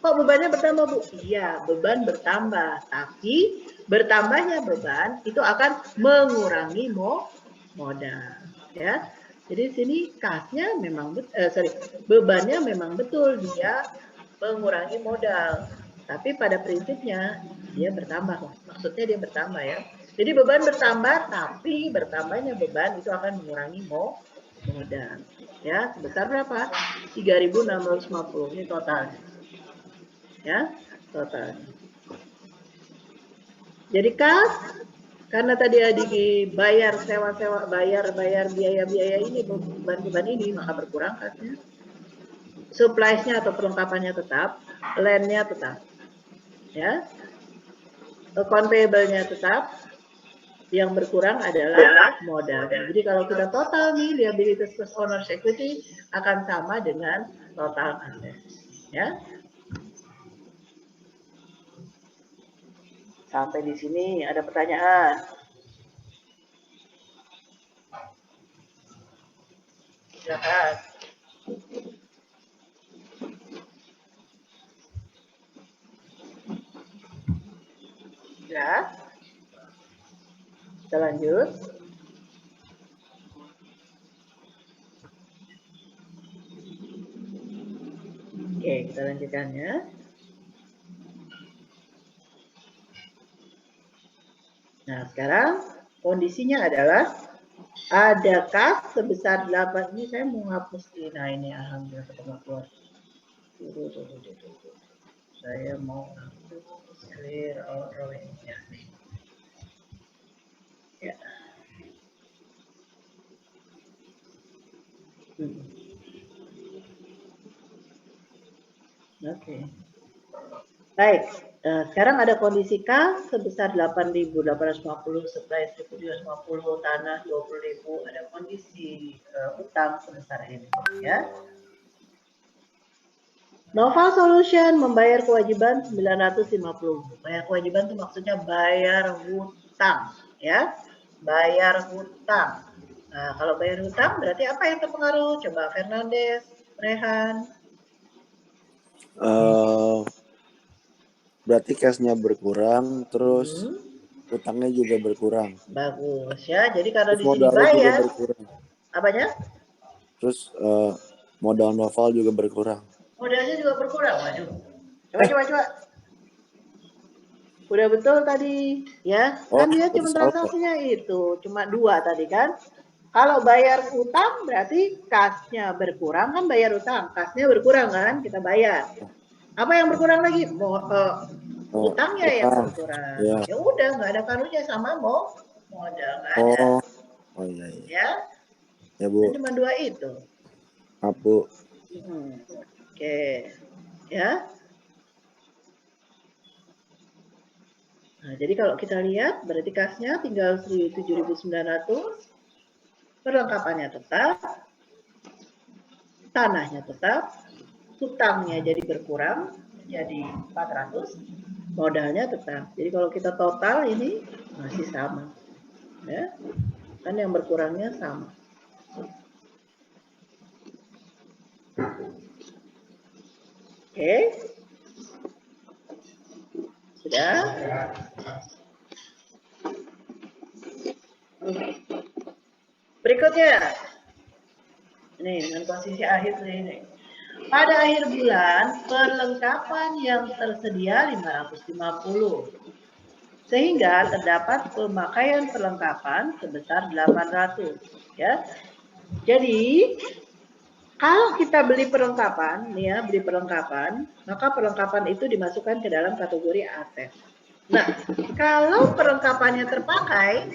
Kok bebannya bertambah, Bu? Iya, beban bertambah, tapi bertambahnya beban itu akan mengurangi modal, ya. Jadi sini kasnya memang bebannya memang betul dia mengurangi modal, tapi pada prinsipnya dia bertambah, maksudnya dia bertambah ya. Jadi beban bertambah, tapi bertambahnya beban itu akan mengurangi modal, ya. Sebesar berapa? 3.650 ini totalnya. Ya, total. Jadi kas, karena tadi dibayar sewa-sewa, bayar biaya-biaya ini, beban-beban ini, maka berkurang kasnya. Supplies-nya atau perlengkapannya tetap, land-nya tetap. Ya. Account payable-nya tetap. Yang berkurang adalah modal. Jadi kalau kita total nih, liabilities plus owner's equity akan sama dengan total aset. Ya. Sampai di sini ada pertanyaan? Silakan. Ya. Kita lanjut. Oke, kita lanjutkan ya. Nah, sekarang kondisinya adalah ada kas sebesar 8. Ini saya mau hapus di, nah ini alhamdulillah ketemu keluar. Saya mau hapus clear all drawing-nya. Ya. Oke. Baik. Sekarang ada kondisi K sebesar 8.850, supply 1.250, tanah 20.000, ada kondisi utang sebesar ini, ya. Nova Solution membayar kewajiban 950. Bayar kewajiban itu maksudnya bayar hutang, ya. Bayar hutang. Nah, kalau bayar hutang berarti apa yang terpengaruh? Coba Fernandes, Rehan. Berarti cashnya berkurang, terus utangnya juga berkurang. Bagus ya. Jadi karena Terus di sini modalnya juga bayar, berkurang. apanya? Terus modal novel juga berkurang. Modalnya juga berkurang, waduh. Coba. Udah betul tadi, ya. Kan dia cuma transaksinya itu, cuma 2 tadi kan. Kalau bayar utang berarti kasnya berkurang, kan bayar utang, kasnya berkurang kan, kita bayar. Apa yang berkurang lagi? Utangnya yang berkurang. Ya udah, nggak ada karunya sama modal, nggak ada. Oh iya. Ya. Ya Bu. Cuma 2 itu. Bu. Oke. Ya. Nah, jadi kalau kita lihat berarti kasnya tinggal 7.900. Perlengkapannya tetap. Tanahnya tetap. Hutangnya jadi berkurang jadi 400. Modalnya tetap. Jadi kalau kita total ini masih sama. Ya. Kan yang berkurangnya sama. Oke. Sudah? Berikutnya. Ini dengan posisi akhir ini. Pada akhir bulan, perlengkapan yang tersedia 550. Sehingga terdapat pemakaian perlengkapan sebesar 800. Ya. Jadi, kalau kita beli perlengkapan, nih ya, beli perlengkapan, maka perlengkapan itu dimasukkan ke dalam kategori aset. Nah, kalau perlengkapannya terpakai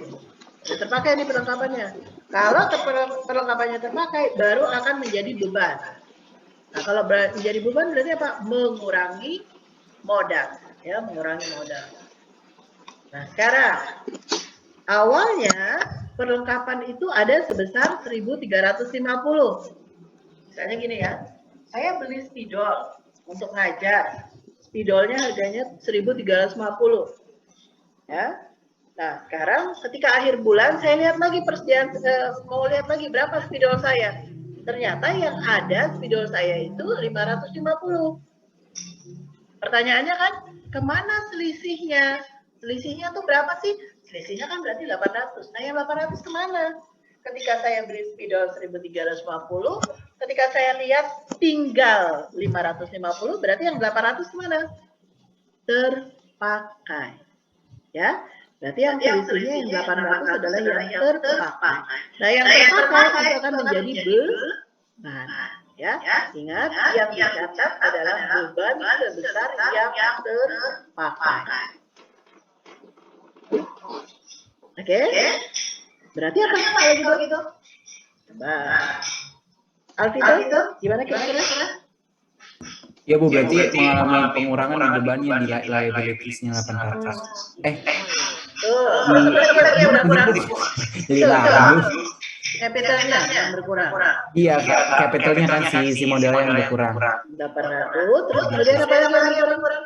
nih perlengkapannya. Kalau perlengkapannya terpakai, baru akan menjadi beban. Nah, kalau menjadi beban berarti apa? Mengurangi modal, ya, mengurangi modal. Nah, sekarang awalnya perlengkapan itu ada sebesar 1.350. Misalnya gini ya, saya beli spidol untuk ngajar. Spidolnya harganya 1.350. Ya. Nah, sekarang ketika akhir bulan saya lihat lagi persediaan, mau lihat lagi berapa spidol saya. Ternyata yang ada spidol saya itu 550. Pertanyaannya kan, kemana selisihnya? Selisihnya tuh berapa sih? Selisihnya kan berarti 800. Nah, yang 800 kemana? Ketika saya beli spidol 1.350, ketika saya lihat tinggal 550, berarti yang 800 kemana? Terpakai. Ya, berarti yang selisihnya yang 800 adalah yang terpakai. Nah, yang terpakai itu akan menjadi beban. Ya, ingat yang dicatat adalah beban sebesar yang terpakai. Oke? Berarti apa kalau gitu? Coba. Alvito, gimana kira-kira? Ya Bu, berarti mengalami pengurangan di bebannya di liabilities-nya 800. Jadi lagu. Capitalnya yang berkurang. Iya, capitalnya kan si modalnya yang berkurang. 800, terus kemudian apa yang berkurang?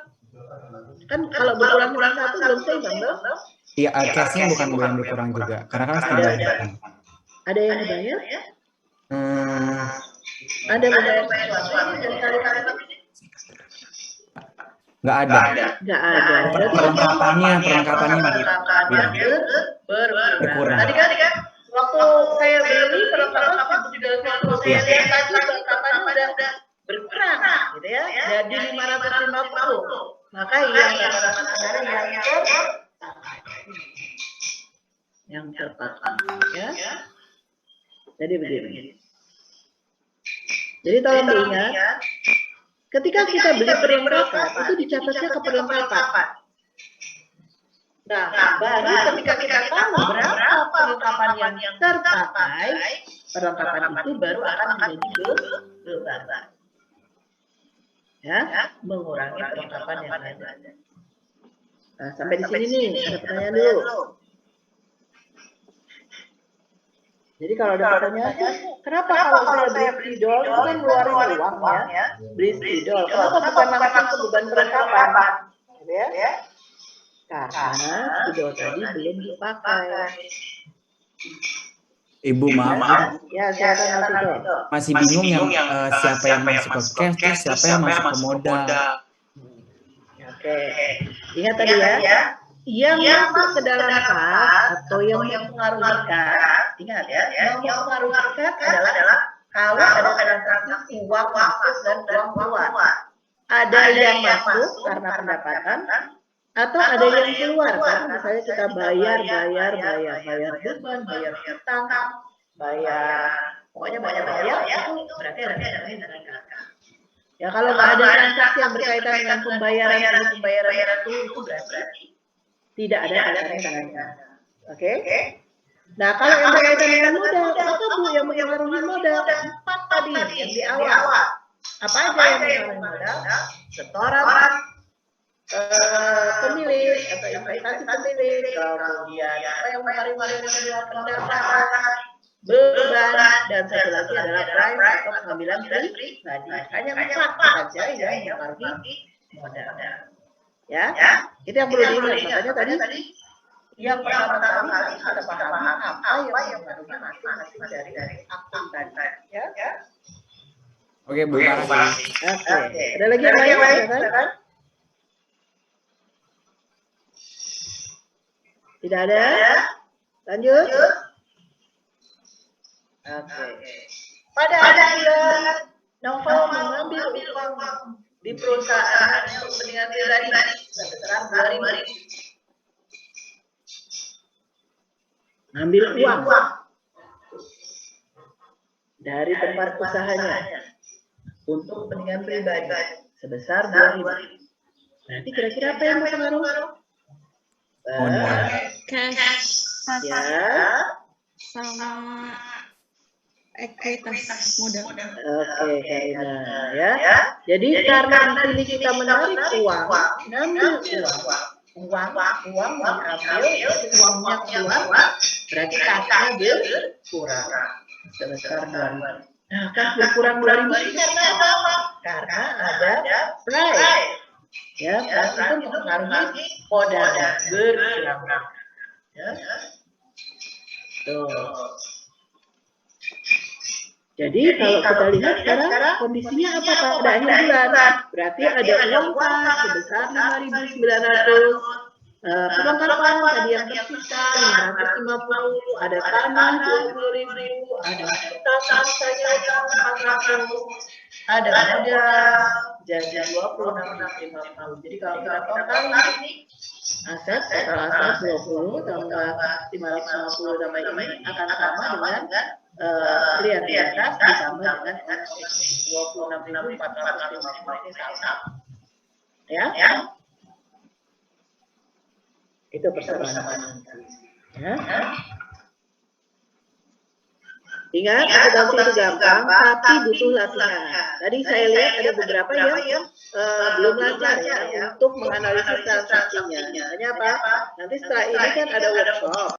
Kan kalau berkurang cuma satu belum seimbang dong? Iya, cash-nya bukan yang berkurang juga, karena kan standar. Ada yang dibayar? Ada membayar sesuatu dari kali-kali ini? Nggak ada. Nggak ada. Perlengkapannya berkurang. Tadi kan waktu saya beli perlengkapan juga waktu saya lihat tadi perlengkapannya udah berkurang, gitu ya, jadi 550. Maka yang terpakai, ya. Jadi begini. Jadi tolong diingat, ketika kita beli perlengkapan itu dicatatnya ke perlengkapan. Nah, baru ketika kita tahu berapa perlengkapan yang terpakai, perlengkapan itu baru akan menjadi beban. Ya, mengurangi perlengkapan yang ada. Nah, sampai di sini nih, ada pertanyaan dulu. Jadi kalau ada pertanyaan, kenapa kalau saya beli spidol itu kan ngeluarin uang ya, beli spidol, kenapa bukan langsung ke beban perlengkapan? Gitu ya? Karena spidol tadi belum dipakai. Ibu maaf, Ya, silakan Alvito. masih bingung yang siapa yang masuk ke cash, terus siapa yang masuk ke modal. Oke, ingat tadi ya, yang masuk ke dalam kas atau yang mempengaruhi kas, ingat ya, yang mempengaruhi kas adalah kalau ada transaksi uang masuk dan uang keluar. Ada yang masuk karena pendapatan, atau ada yang keluar karena misalnya kita bayar beban, bayar hutang, pokoknya banyak itu berarti ada transaksi. Ya kalau nggak ada transaksi yang berkaitan dengan pembayaran itu berarti tidak ada kaitannya dengan dana. Oke? Nah kalau yang berkaitan dengan modal, apa Bu yang mempengaruhi modal? 4 tadi yang di awal. Apa aja yang mempengaruhi modal? Setoran pemilik atau investasi pemilik, kemudian apa yang mempengaruhi modal, pendapatan, beban, dan satu lagi adalah prime atau pengambilan pribadi. Hanya 4 saja yang mempengaruhi modal. Ya, itu yang perlu diingat. Makanya tadi yang pertama kali kita pahami apa yang mempengaruhi masing-masing dari akun tadi. Ya. Oke, Bu, makasih. Oke. Ada lagi yang lain? Silakan. Tidak ada? Lanjut. Oke. Pada akhirnya Novel mengambil uang di perusahaan untuk kepentingan pribadi sebesar 2.000. Ngambil uang dari tempat usahanya untuk kepentingan pribadi sebesar 2.000. Berarti kira-kira apa yang berpengaruh? Cash Ya. sama ekuitas modal. Oke, Karina ya. Jadi karena di sini kita menarik uang, ngambil uang diambil, uangnya keluar, berarti kasnya berkurang sebesar 2.000. Nah, kas berkurang 2.000 itu karena apa? Karena ada price. Ya, price itu mempengaruhi modal berkurang. Ya. Tuh. Jadi kalau kita lihat sekarang kondisinya apa pada akhir bulan? Berarti ada uang kas sebesar 5.900. Perlengkapan tadi yang tersisa 550, ada tanah 20.000, ada utang misalnya 400, ada modal jadi 26.050. Jadi kalau kita total ini aset total aset 20 tambah 550 tambah ini akan sama dengan lihat di atas ditambah dengan 26.450 ini sama. Ya? Itu persamaan. Ya? Ingat, akuntansi itu gampang, tapi butuh latihan. Tadi saya lihat ada beberapa yang belum lancar ya untuk menganalisis transaksinya. Makanya apa? Nanti setelah ini kan ada workshop.